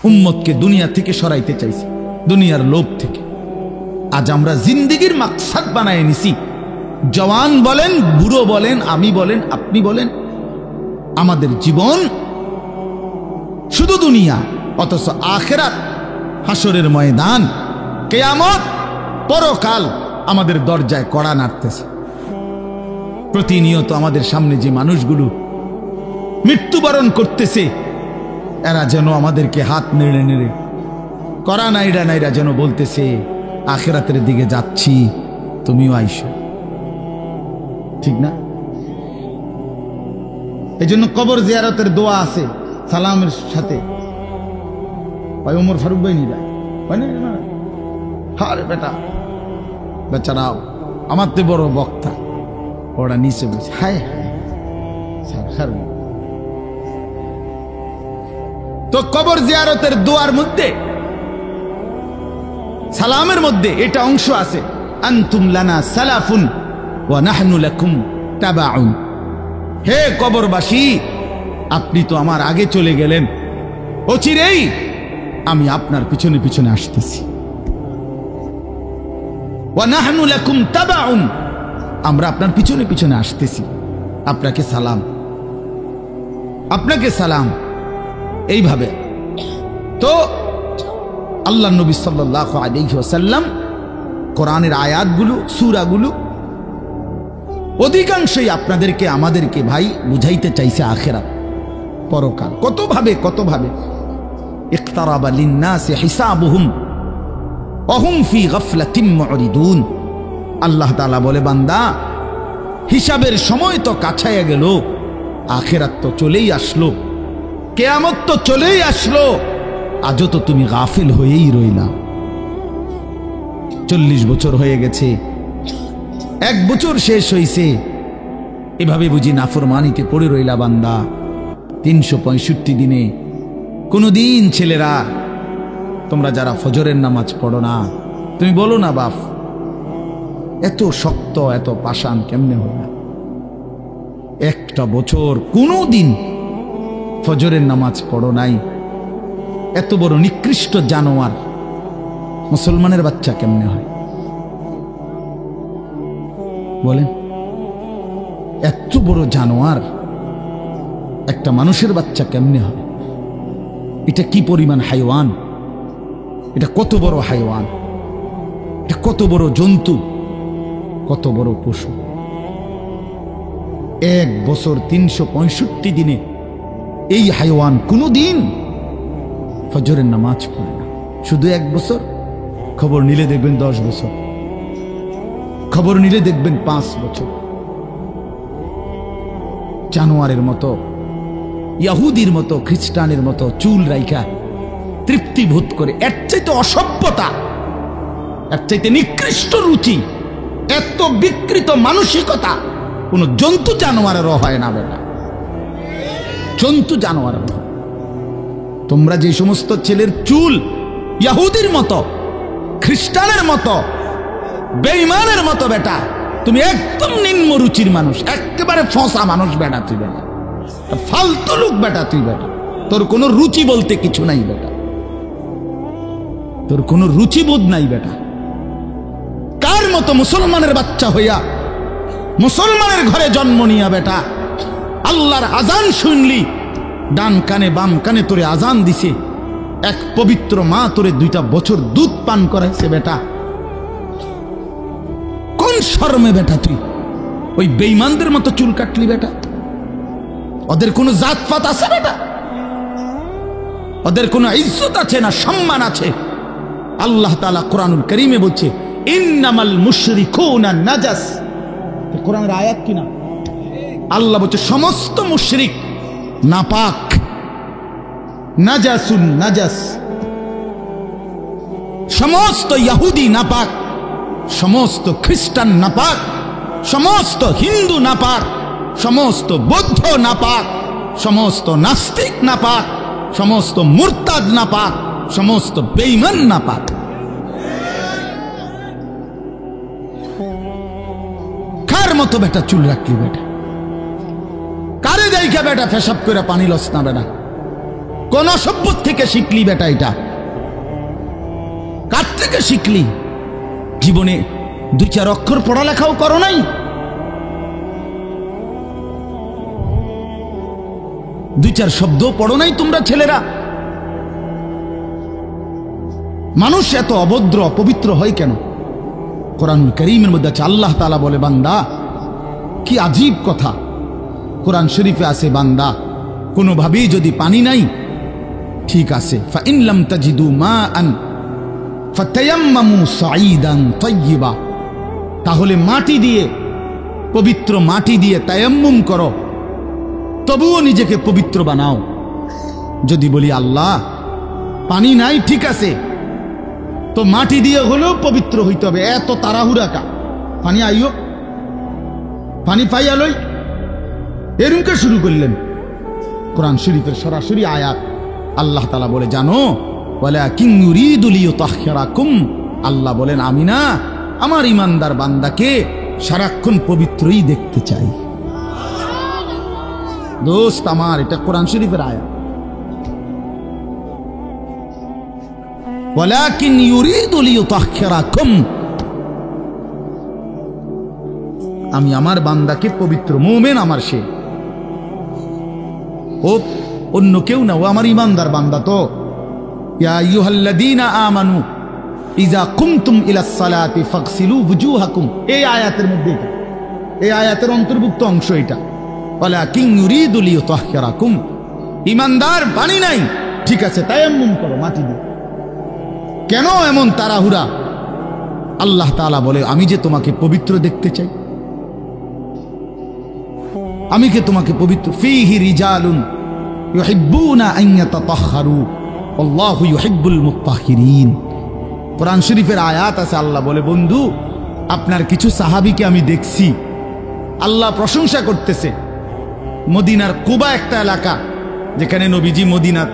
উম্মতকে দুনিয়া থেকে সরাইতে চাইছে, দুনিয়ার লোভ থেকে। আজ আমরা জিন্দেগির মাকসাদ বানায় নিছি। জওয়ান বলেন, বুড়ো বলেন, আমি বলেন, আপনি বলেন, আমাদের জীবন শুধু দুনিয়া, অথচ আখিরাত, হাসরের ময়দান, কিয়ামত, পরকাল আমাদের দরজায় কড়া নাড়তেছে। প্রতিনিয়ত আমাদের সামনে যে মানুষগুলো মৃত্যুবরণ করতেছে, এরা যেন আমাদেরকে হাত নেড়ে নেড়ে, কড়া নাইরা নাইরা যেন বলতেছে, আখিরাতের দিকে যাচ্ছি, তুমিও আইসো। ঠিক না? এই জন্য কবর জিয়ারতের দোয়া আছে সালামের সাথে। ওমর ফারুক ভাই নিরা হয় না? হারে বেটা, বেচারাও আমার তো বড় বক্তা, ওরা নিচে বসে হায় হায়। তো কবর জিয়ারতের দোয়ার মধ্যে, সালামের মধ্যে এটা অংশ আছে, আনতুম লানা সালাফুন ওয়া নাহনু লাকুম তাবাউন। হে কবরবাসী, আপনি তো আমার আগে চলে গেলেন, অচিরেই আমি আপনার পিছনে পিছনে আসতেছি। ওয়া নাহনু লাকুম তাবাউন, আমরা আপনার পিছনে পিছনে আসতেছি। আপনাকে সালাম, আপনাকে সালাম। এইভাবে তো আল্লাহ নবী সাল্লাল্লাহু আলাইহি ওয়াসাল্লাম কোরআনের আয়াতগুলো, সূরাগুলো অধিকাংশই আপনাদেরকে, আমাদেরকে ভাই বুঝাইতে চাইছে আখিরাত, পরকাল। কত ভাবে ইকতারাবা লিন-নাসি হিসাবুহুম ওয়া হুম ফি গাফলাতিন মুরিদুন। আল্লাহ তাআলা বলে, বান্দা, হিসাবের সময় তো কাছায়া গেল, আখিরাত তো চলেই আসলো, কিয়ামত তো চলেই আসলো, আজও তো তুমি গাফিল হয়েই রইলা। 40 বছর হয়ে গেছে, 1 বছর শেষ হইছে, এভাবে বুঝি নাফরমানিতে পড়ে রইলা বান্দা। 365 দিনে কোনদিন ছেলেরা, তোমরা যারা ফজরের নামাজ পড়ো না, তুমি বলো না বাপ, এত শক্ত, এত পাষাণ কেমনে হইলা? 1টা বছর কোনদিন ফজরের নামাজ পড়ো নাই, এত বড় নিকৃষ্ট জানোয়ার মুসলমানের বাচ্চা কেমনে হয় বলেন? এত বড় জানোয়ার একটা মানুষের বাচ্চা কেমনে হয়? এটা কি পরিমাণ হাইওয়ান, এটা কত বড় হাইওয়ান, এটা কত বড় জন্তু, কত বড় পশু। 1 বছর 365 দিনে এই হাইওয়ান কোনদিন ফজরের নামাজ পড়ে না। শুধু 1 বছর, খবর নিলে দেখবেন 10 বছর, খবর নিলে দেখবেন 5 বছর। জানোয়ারের মতো, ইহুদির মতো, খ্রিস্টানের মতো চুল রাইখা তৃপ্তি বোধ করে, এর চাইতে অসভ্যতা, এর চাইতে নিকৃষ্ট রুচি, এত বিকৃত মানসিকতা কোন জন্তু জানোয়ারেরও হয় না বেটা, জন্তু জানোয়ারের। তোমরা যে সমস্ত ছেলের চুল ইহুদির মতো, খ্রিস্টানের মতো, বেঈমানের মতো বেটা, তুমি একদম নিম্ন রুচির মানুষ, একেবারে ফসা মানুষ বেটা, তুই বেটা ফালতু লোক বেটা, তুই বেটা, তোর কোনো রুচি বলতে কিছু নাই বেটা, তোর কোনো রুচিবোধ নাই বেটা। কার মতো মুসলমানের বাচ্চা হইয়া, মুসলমানের ঘরে জন্ম নিয়া বেটা, আল্লাহর আজান শুনলি, ডান কানে বাম কানে তোরে আজান দিছে, এক পবিত্র মা তোরে 2টা বছর দুধ পান করাইছে বেটা, কোন শরমে বেটা তুই ওই বেঈমানদের মতো চুল কাটলি বেটা? ওদের কোনো জাতপাত আছে বেটা? ওদের কোনো ইজ্জত আছে না সম্মান আছে? আল্লাহ তাআলা কোরআনুল কারীমে বলছে, ইন্নামাল মুশরিকুনা নাজাস। কোরআনের আয়াত কিনা? আল্লাহ বলছে সমস্ত মুশরিক নাপাক, নাজাসুন নাজাস। সমস্ত ইহুদি নাপাক, সমস্ত খ্রিস্টান নাপাক, সমস্ত হিন্দু নাপাক, সমস্ত বৌদ্ধ নাপাক, সমস্ত নাস্তিক নাপাক, সমস্ত মুরতাদ নাপাক, সমস্ত বেঈমান নাপাক। কার মতো বেটা চুল রাখলি বেটা? কারে যাইকা বেটা পেশাব করে পানি লস না বেটা? কোন অসভ্য থেকে শিখলি বেটা? এটা কার থেকে শিখলি? জীবনে 2-4 অক্ষর পড়ালেখাও করো নাই? 2-4 শব্দ পড়ো নাই তোমরা ছেলেরা? মানুষ এত অভদ্র অপবিত্র হয় কেন? কোরআনুল কারীমের মধ্যে আছে, আল্লাহ তাআলা বলে, বান্দা কি আজীব কথা, কোরআন শরীফে আছে, বান্দা কোনোভাবেই যদি পানি নাই, ঠিক আছে, ফাইন লাম তাজিদু মাআন ফাতায়াম্মামু সাঈদান তাইয়্যিবা, তাহলে মাটি দিয়ে, পবিত্র মাটি দিয়ে তায়াম্মুম করো, তবুও নিজেকে পবিত্র বানাও। যদি বলি আল্লাহ পানি নাই, ঠিক আছে, তো মাটি দিয়ে হলেও পবিত্র হইতে হবে, এত তাড়াহুড়া কা? পানি আইও, পানি পাইয়া লই, এরকম শুরু করলেন। কোরআন শরীফের সরাসরি আয়াত, আল্লাহ তাআলা বলে, জানো, ওয়ালাকিন ইউরিদু লিইউতাহহিরাকুম, আল্লাহ বলেন আমি না আমার ইমানদার বান্দাকে সারাক্ষণ পবিত্রই দেখতে চাই। দোস্ত আমার, এটা কোরআন শরীফের আয়াত। ওয়ালাকিন ইউরিদু লিইউতাহহিরাকুম, আমি আমার বান্দাকে পবিত্র, মুমিন আমার সে, ও অন্য কেউ না, ও আমার ইমানদার বান্দা। তো ইয়া আইয়ুহাল্লাযীনা আমানু ইযা কুমতুম ইলাস সালাতি ফাগসিলু ওয়ুজুহাকুম, এই আয়াতের মধ্যে, এই আয়াতের অন্তর্ভুক্ত অংশ এটা। ওয়ালাকিন ইউরিদু লিইউতাহহিরাকুম, ইমানদার পানি নাই, ঠিক আছে, তায়াম্মুম করো মাটি দিয়ে। কেন এমন তাড়াহুড়া? আল্লাহ তাআলা বলে, আমি যে তোমাকে পবিত্র দেখতে চাই, আমি কে তোমাকে পবিত্র। ফীহি রিজালুন ইউহিব্বুনা আন ইয়াতাতাহহারু আল্লাহু ইউহিব্বুল মুত্তাহহিরিন। কোরআন শরীফের আয়াত আছে, আল্লাহ বলে, বন্ধু আপনার কিছু সাহাবীকে আমি দেখছি, আল্লাহ প্রশংসা করতেছে। মদিনার কুবা একটা এলাকা, যেখানে নবীজি মদিনার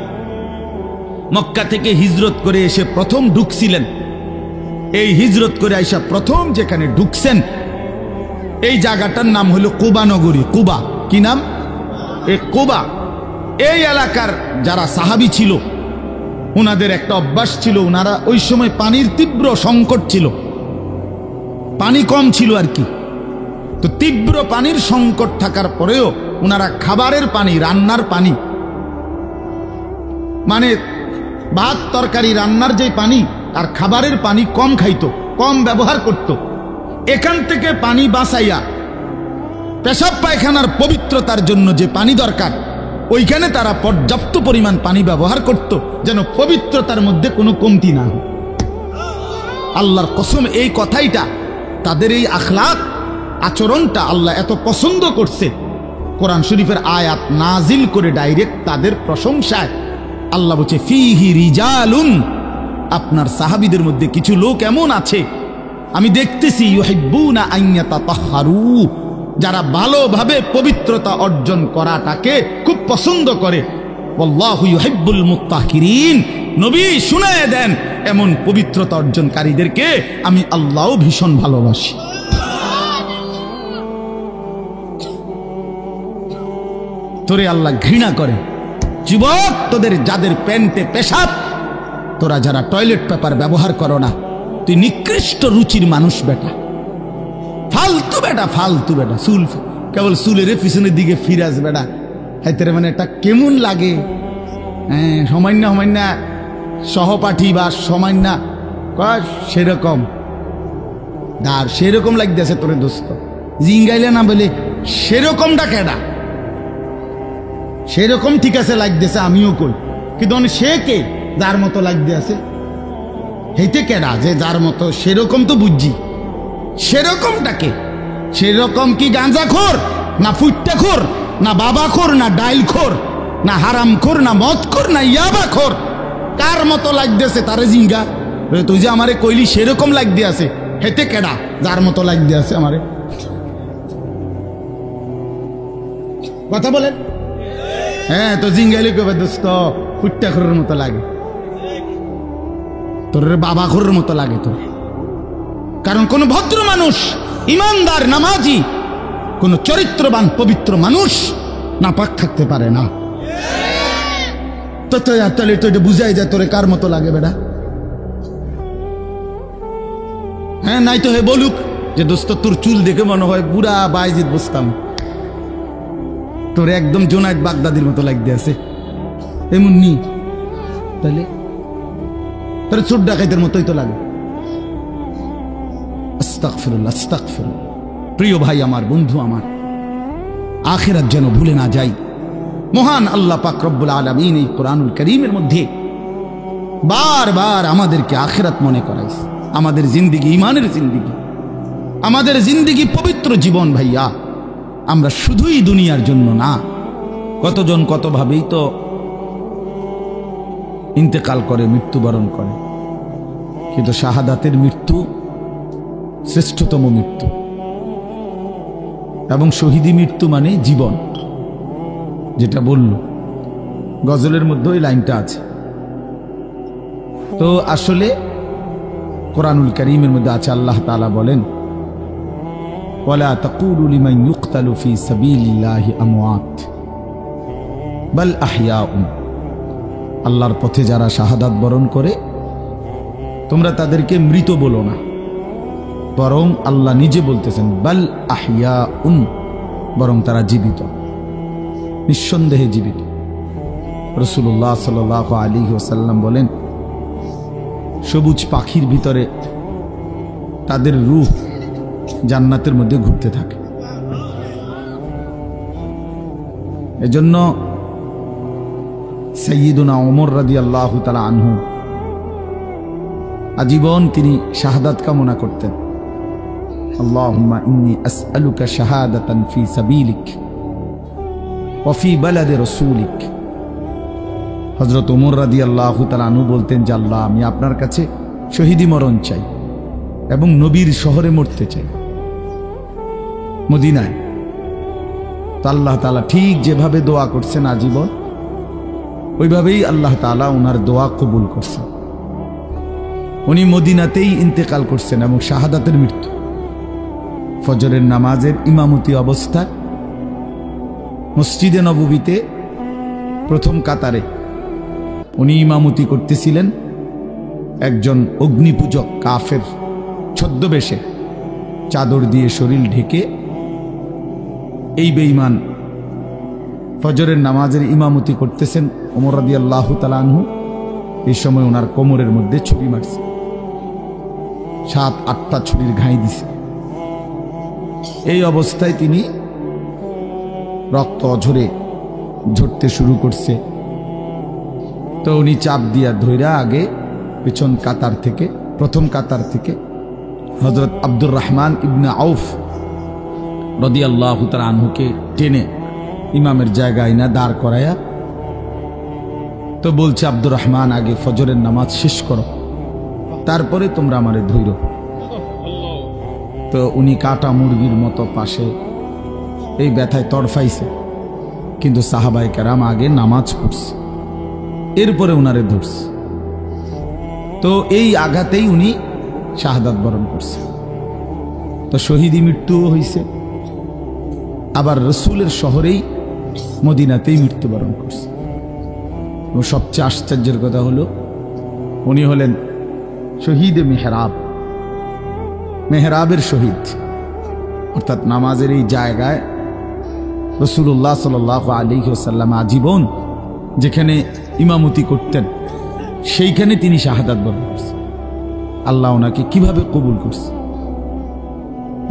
মক্কা থেকে হিজরত করে এসে প্রথম ঢুকছিলেন। এই হিজরত করে আইসা প্রথম যেখানে ঢুকছেন, এই জায়গাটার নাম হলো কুবা নগরী। কুবা, কি নাম? এই কুবা। এই এলাকার যারা সাহাবী ছিল, ওনাদের একটা অভ্যাস ছিল, ওনারা ওই সময় পানির তীব্র সংকট ছিল, পানি কম ছিল আর কি। তো তীব্র পানির সংকট থাকার পরেও ওনারা খাবারের পানি, রান্নার পানি, মানে ভাত তরকারি রান্নার যে পানি আর খাবারের পানি কম খাইতো, কম ব্যবহার করত। এখান থেকে পানি বাঁচাইয়া পেশাব পায়খানার পবিত্রতার জন্য যে পানি দরকার, ওইখানে তারা পর্যাপ্ত পরিমাণ পানি ব্যবহার করত, যেন পবিত্রতার মধ্যে কোনো কমতি না হয়। আল্লাহর কসম, এই কথাইটা, তাদের এই আখলাক, আচরণটা আল্লাহ এত পছন্দ করছে, কোরআন শরীফের আয়াত নাজিল করে ডাইরেক্ট তাদের প্রশংসায়। আল্লাহ বলছে, ফীহি রিজালুন, আপনার সাহাবীদের মধ্যে কিছু লোক এমন আছে আমি দেখতেছি, ইউহিব্বুনা আন ইয়াতাতাহহারু, যারা ভালোভাবে পবিত্রতা অর্জন করাটাকে খুব পছন্দ করে। আল্লাহু ইউহিব্বুল মুত্তাহহিরিন, নবী শুনায়ে দেন, এমন পবিত্রতা অর্জনকারীদেরকে আমি আল্লাহও ভীষণ ভালোবাসি। তোরে আল্লাহ ঘৃণা করে। যুবক, তোদের যাদের প্যান্টে পেশাব, তোরা যারা টয়লেট পেপার ব্যবহার করো না, তুই নিকৃষ্ট রুচির মানুষ বেটা, ফালতু বেটা, ফালতু বেটা। চুল কেবল চুলের পিছনের দিকে ফিরাস বেটা, হাইতে মানে এটা কেমন লাগে? হ্যাঁ, সামান্য সামান্য সহপাঠী বা সামান্য সেরকম আর সেরকম লাগতেছে তোরে দোস্ত, জিঙ্গাইলে না বলে সেরকমটা কেডা? সেরকম ঠিক আছে লাগতেছে, আমিও কই, কিন্তু সে কে যার মতো লাগতে আছে? হেইতে কেডা যে যার মতো? সেরকম তো বুঝছি, সেরকমটাকে। সেরকম কি গাঁজাখোর, না ফুট্টাখোর, না বাবাখোর, না ডাইলখোর, না হারামখোর, না মদখোর, না ইয়াবাখোর? কার মতো লাগতেছে তারে জিঙ্গা? তুই যে আমারে কইলি সেরকম লাগতে আছে, হেতে কেডা যার মতো লাগতে আছে আমারে? কথা বলেন। হ্যাঁ, তো জিঙ্গাইলে কবে দোস্ত ফুট্টাখোরের মতো লাগে, তোর বাবাখোরের মতো লাগে তোর। কারণ কোন ভদ্র মানুষ, ইমানদার, নামাজি, কোন চরিত্রবান পবিত্র মানুষ নাপাক থাকতে পারে না। তাহলে তো এটা বুঝাই যায় তোরে কার মতো লাগে বেটা। হ্যাঁ, নাই তো হে বলুক যে দোস্ত তোর চুল দেখে মনে হয় বুড়া বাইজিদ বসতাম, তোর একদম জোনায়েদ বাগদাদির মতো লাগতে আছে, এমন নি তাহলে তোর চোর ডাকাইতের মতোই তো লাগে। আস্তাগফিরুল্লাহ, আস্তাগফিরুল্লাহ। প্রিয় ভাই আমার, বন্ধু আমার, আখিরাত যেন ভুলে না যাই। মহান আল্লাহ পাক রব্বুল আলামিন এই কোরআনুল কারীমের মধ্যে বারবার আমাদেরকে আখিরাত মনে করাইছে। আমাদের জিন্দেগি ঈমানের জিন্দেগি, আমাদের জিন্দেগি পবিত্র জীবন ভাইয়া। আমরা শুধুই দুনিয়ার জন্য না, কতজন কতভাবেই তো ইন্তেকাল করে, মৃত্যুবরণ করে, কিন্তু শাহাদাতের মৃত্যু শ্রেষ্ঠতম মৃত্যু। এবং শহীদি মৃত্যু মানে জীবন, যেটা বলল গজলের মধ্যে ওই লাইনটা আছে। তো আসলে কোরআনুল কারীমের মধ্যে আছে, আল্লাহ তাআলা বলেন, ওয়ালা তাকুলু লিমান ইউকতালু ফি সাবিলিল্লাহি আমওয়াত বাল আহইয়াউন। আল্লাহর পথে যারা শাহাদাত বরণ করে তোমরা তাদেরকে মৃত বলো না, বরং আল্লাহ নিজে বলতেছেন বাল আহইয়াউন, বরং তারা জীবিত, নিঃসন্দেহে জীবিত। রাসূলুল্লাহ সাল্লাল্লাহু আলাইহি ওয়াসাল্লাম বলেন, সবুজ পাখির ভিতরে তাদের রূহ জান্নাতের মধ্যে ঘুরতে থাকে। এজন্য সাইয়্যিদুনা ওমর রাদিয়াল্লাহু তাআলা আনহু আজীবন তিনি শাহাদাত কামনা করতেন। আল্লাহুম্মা ইন্নী আসআলুকা শাহাদাতান ফি সাবিলিক ওয়া ফি বালাদি রাসূলিক। হযরত ওমর রাদিয়াল্লাহু তাআলা আনহু বলতেন যে আল্লাহ, আমি আপনার কাছে শহীদি মরণ চাই এবং নবীর শহরে মরতে চাই, মদিনায়। তো আল্লাহ তাআলা ঠিক যেভাবে দোয়া করছেন আজীবন, ওইভাবেই আল্লাহ তাআলা ওনার দোয়া কবুল করছেন। উনি মদিনাতেই ইন্তেকাল করছেন এবং শাহাদাতের মৃত্যু। ফজরের নামাজের ইমামতি অবস্থায় মসজিদে নববীতে প্রথম কাতারে উনি ইমামতি করতেছিলেন। একজন অগ্নিপূজক কাফের ছদ্মবেশে চাদর দিয়ে শরীর ঢেকে এই বেঈমান ফজরের নামাজের ইমামতি করতেছেন ওমর রাদিয়াল্লাহু তাআলা আনহু। এই সময় ওনার কোমরের মধ্যে ছুরি মারছে, 7-8টা ছুরির ঘাই দিছে। এই অবস্থায় তিনি রক্ত অঝরে ঝরতে শুরু করছে। তো উনি চাপ দিয়া ধইরা আগে পেছন কাতার থেকে, প্রথম কাতার থেকে হযরত আব্দুর রহমান ইবনে আউফ রাদিয়াল্লাহু তাআলা আনহুকে টেনে ইমামের জায়গায় না দাঁড় করায়া, তো বলছে, আব্দুর রহমান, আগে ফজরের নামাজ শেষ করো, তারপরে তোমরা আমারে ধইরো। তো উনি কাটা মুরগির মতো পাশে এই ব্যথায় তড়ফাইছে, কিন্তু সাহাবায়ে কেরাম আগে নামাজ পড়ছে, এরপরে উনারে ধরছে। তো এই আঘাতেই উনি শাহাদাত বরণ করছে। তো শহীদি মৃত্যুও হয়েছে, আবার রসুলের শহরেই মদিনাতেই মৃত্যুবরণ করছে। এবং সবচেয়ে আশ্চর্যের কথা হলো, উনি হলেন শহীদে মেহরাব, মেহরাবের শহীদ। অর্থাৎ নামাজের এই জায়গায় রাসূলুল্লাহ সাল্লাল্লাহু আলাইহি ওয়াসাল্লাম আজীবন যেখানে ইমামতি করতেন, সেইখানে তিনি শাহাদাত বরণ করছেন। আল্লাহ ওনাকে কিভাবে কবুল করছে।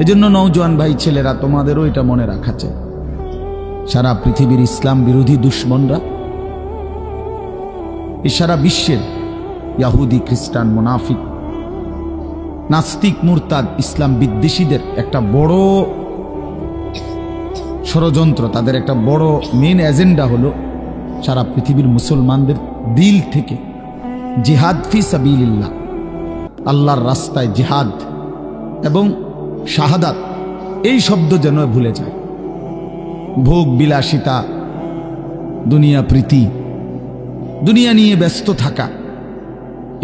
এজন্য নওজোয়ান ভাই ছেলেরা, তোমাদেরও এটা মনে রাখা চাই, সারা পৃথিবীর ইসলাম বিরোধী দুশ্মনরা, এই সারা বিশ্বের ইহুদি, খ্রিস্টান, মুনাফিক, নাস্তিক, মুরতাদ, ইসলাম বিদ্বেষীদের একটা বড় ষড়যন্ত্র, তাদের একটা বড় মেন এজেন্ডা হলো সারা পৃথিবীর মুসলমানদের দিল থেকে জিহাদ ফি সাবিলিল্লাহ, আল্লাহর রাস্তায় জিহাদ এবং শাহাদাত, এই শব্দ যেন ভুলে যায়। ভোগ বিলাসিতা, দুনিয়া প্রীতি, দুনিয়া নিয়ে ব্যস্ত থাকা,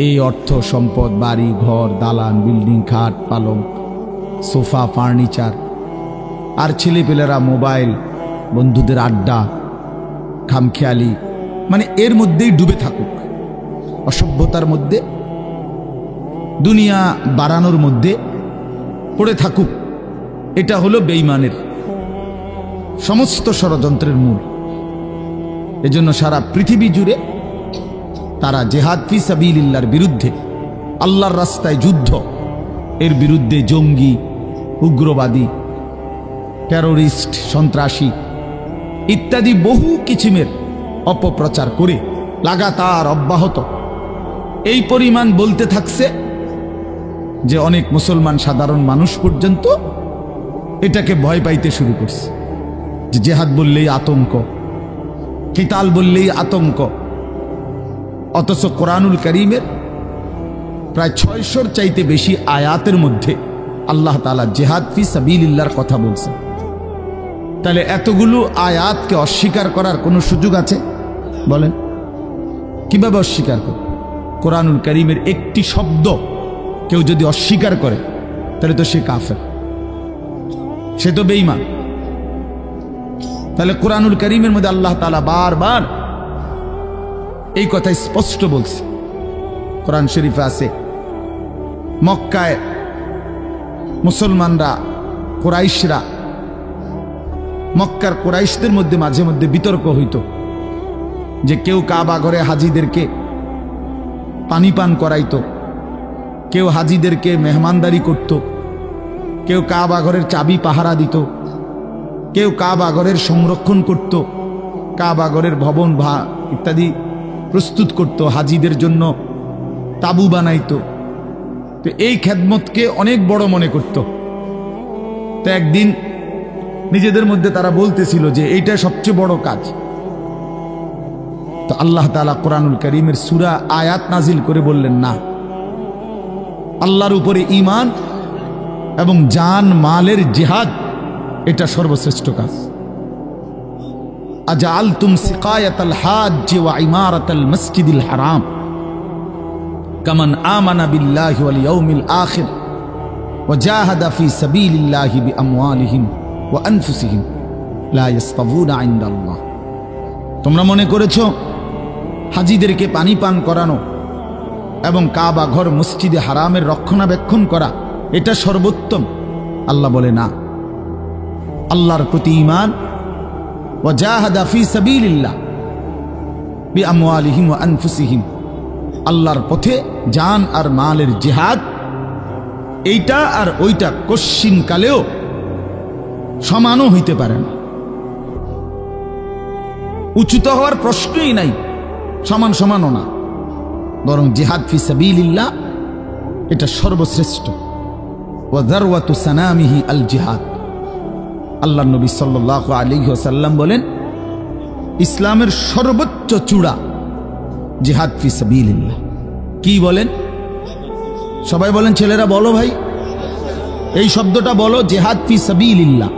এই অর্থ সম্পদ, বাড়ি ঘর, দালান, বিল্ডিং, খাট, পালং, সোফা, ফার্নিচার, আর ছেলেপেলেরা মোবাইল, বন্ধুদের আড্ডা, খামখেয়ালি, মানে এর মধ্যেই ডুবে থাকুক, অসভ্যতার মধ্যে, দুনিয়া বাড়ানোর মধ্যে পড়ে থাকুক। এটা হলো বেঈমানের সমস্ত ষড়যন্ত্রের মূল। এজন্য সারা পৃথিবী জুড়ে তারা জিহাদ ফি সাবিলিল্লাহর বিরুদ্ধে, আল্লাহর রাস্তায় যুদ্ধ, এর বিরুদ্ধে জঙ্গি, উগ্রবাদী, টেরোরিস্ট, সন্ত্রাসী ইত্যাদি বহু কিছিমের অপপ্রচার করে লাগাতার অব্যাহত এই পরিমাণ বলতে থাকছে যে অনেক মুসলমান সাধারণ মানুষ পর্যন্ত এটাকে ভয় পাইতে শুরু করছে, যে জিহাদ বললেই আতঙ্ক, কিতাল বললেই আতঙ্ক। অথচ কোরআনুল কারীমের প্রায় 600-র চাইতে বেশি আয়াতের মধ্যে আল্লাহ তাআলা জিহাদ ফি সাবিলিল্লাহর কথা বলছেন। তাহলে এতগুলো আয়াতকে অস্বীকার করার কোনো সুযোগ আছে? বলেন, কিভাবে অস্বীকার করে? কোরআনুল কারীমের একটি শব্দ কেউ যদি অস্বীকার করে তাহলে তো সে কাফের, সে তো বেঈমান। তাহলে কোরআনুল কারীমের মধ্যে আল্লাহ তাআলা বারবার এই কথা স্পষ্ট বলছে। কোরআন শরীফে আছে, মক্কায় মুসলমানরা, কুরাইশরা, মক্কার কুরাইশদের মধ্যে মাঝে মধ্যে বিতর্ক হইত যে কেউ কাবা ঘরে হাজীদেরকে পানি পান করাইতো, কেউ হাজীদেরকে মেহমানদারি করত, কেউ কাবা ঘরের চাবি পাহারা দিত, কেউ কাবা ঘরের সংরক্ষণ করত, কাবা ঘরের ভবন ইত্যাদি প্রস্তুত করত, হাজীদের জন্য তাবু বানাইতো। তো এই খেদমতকে অনেক বড় মনে করত। তো একদিন নিজেদের মধ্যে তারা বলতেছিল যে এইটা সবচেয়ে বড় কাজ। তো আল্লাহ তাআলা কোরআনুল কারীমের সূরা আয়াত নাজিল করে বললেন, না, আল্লাহর উপরে ঈমান এবং জান মালের জিহাদ এটা সর্বশ্রেষ্ঠ কাজ। আজআলতুম সিকায়াতাল হাজ্জি ওয়া ইমারাতাল মসজিদিল হারাম কামান আমানা বিল্লাহি ওয়াল ইয়াউমিল আখির ওয়া জাহাদা ফি সাবিলিল্লাহি বিআমওয়ালিহিম ওয়া আনফুসিহিম লা ইস্তাবুনা ইনদাল্লাহ। তোমরা মনে করেছো হাজীদেরকে পানি পান করানো এবং কাবা ঘর মসজিদে হারামের রক্ষণাবেক্ষণ করা এটা সর্বোত্তম? আল্লাহ বলে, না, আল্লাহর প্রতি ঈমান, ওয়া জাহাদা ফি সাবিলিল্লাহ বিআমওয়ালিহিম ওয়া আনফুসিহিম, আল্লাহর পথে জান আর মালের জিহাদ, এইটা আর ওইটা কশ্চিন কালেও সমানও হইতে পারে না, উচ্চত হওয়ার প্রশ্নই নাই, সমান সমানও না, বরং জিহাদ ফি সাবিলিল্লাহ এটা সর্বশ্রেষ্ঠ। ওয়া যারওয়াতু সানামিহি আল জিহাদ। আল্লাহর নবী সাল্লাল্লাহু আলাইহি ওয়াসাল্লাম বলেন, ইসলামের সর্বোচ্চ চূড়া জিহাদ ফি সাবিলিল্লাহ। কি বলেন? সবাই বলেন, ছেলেরা বলো ভাই, এই শব্দটা বলো, জিহাদ ফি সাবিলিল্লাহ।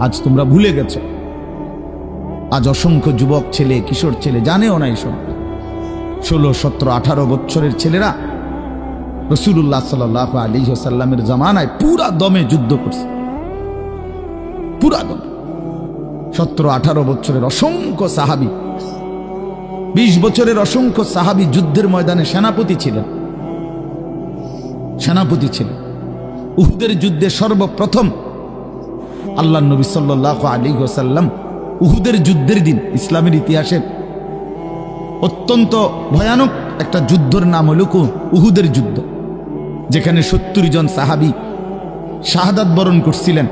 আজ তোমরা ভুলে গেছো। আজ অসংখ্য যুবক ছেলে, কিশোর ছেলে জানেও না এইসব। 16, 17, 18 বছরের ছেলেরা রাসূলুল্লাহ সাল্লাল্লাহু আলাইহি ওয়াসাল্লামের জামানায় পুরা দমে যুদ্ধ করছে, পুরা দমে। 17, 18 বছরের অসংখ্য সাহাবী, 20 বছরের অসংখ্য সাহাবী যুদ্ধের ময়দানে সেনাপতি ছিলেন। উহুদের যুদ্ধে সর্বপ্রথম আল্লাহর নবী সাল্লাল্লাহু আলাইহি ওয়াসাল্লাম উহুদের যুদ্ধের দিন, ইসলামের ইতিহাসের অত্যন্ত ভয়ানক একটা যুদ্ধের নাম হল উহুদের যুদ্ধ, যেখানে 70 জন সাহাবী শাহাদাত বরণ করছিলেন।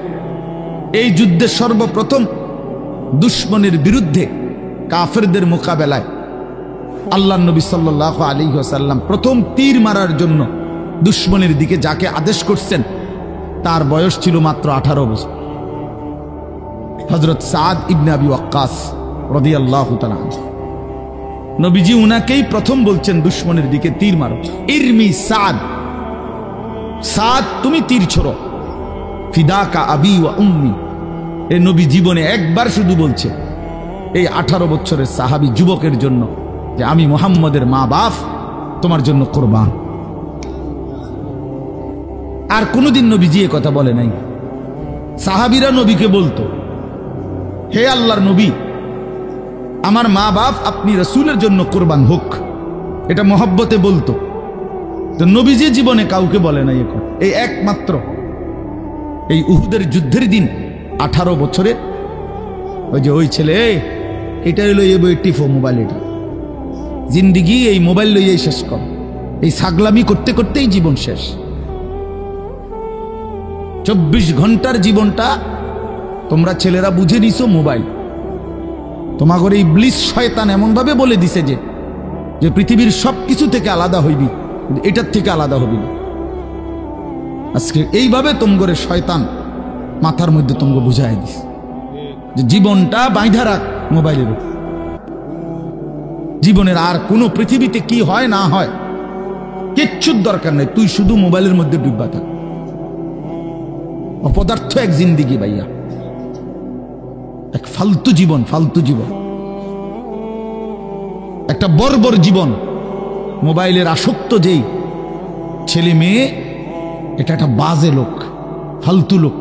এই যুদ্ধে সর্বপ্রথম দুশমনের বিরুদ্ধে, কাফেরদের মোকাবেলায় আল্লাহর নবী সাল্লাল্লাহু আলাইহি ওয়াসাল্লাম প্রথম তীর মারার জন্য দুশমনের দিকে যাকে আদেশ করছেন তার বয়স ছিল মাত্র 18 বছর। হযরত সাদ ইবনে আবি ওয়াক্কাস রাদিয়াল্লাহু তাআলা আনহু, নবীজি উনাকেই প্রথম বলছেন দুশমনের দিকে তীর মারো। ইরমি সাদ, সাদ তুমি তীর ছোড়ো। ফিদাকা আবি ওয়া উম্মি, এ নবী জীবনে একবার শুধু বলছে এই 18 বছরের সাহাবী যুবকের জন্য যে আমি মুহাম্মদের মা বাপ তোমার জন্য কুরবান। আর কোনোদিন নবীজি এ কথা বলে নাই। সাহাবীরা নবীকে বলতো, হে আল্লাহর নবী, আমার মা বাপ আপনি রসুলের জন্য কোরবান হোক, এটা মহব্বতে বলতো। তো নবীজি জীবনে কাউকে বলে নাই এখন। এই একমাত্র এই উহুদের যুদ্ধের দিন 18 বছরের ওই ছেলে, এটা হইলো এই বই টিফো মোবাইল, এটা জিন্দিগি এই মোবাইল লইয়াই শেষ কর, এই ছাগলামি করতে করতেই জীবন শেষ। 24 ঘন্টার জীবনটা তোমরা ছেলেরা বুঝে নিছো মোবাইল। তোমাদের এই ইবলিস শয়তান এমন ভাবে বলে দিছে যে পৃথিবীর সবকিছু থেকে আলাদা হইবি, কিন্তু এটার থেকে আলাদা হবি না। আজকে এইভাবে তোমগরে শয়তান মাথার মধ্যে তোমকে বুঝাই দিস যে জীবনটা বাইধা রাখ মোবাইলের উপর। জীবনের আর কোনো পৃথিবীতে কি হয় না হয় কিচ্ছুর দরকার নেই, তুই শুধু মোবাইলের মধ্যে ডুববা থাক। অপদার্থ এক জিন্দিগি ভাইয়া, এক ফালতু জীবন, ফালতু জীবন, একটা বর্বর জীবন। মোবাইলের আসক্ত যেই ছেলে মেয়ে, এটা একটা বাজে লোক, ফালতু লোক,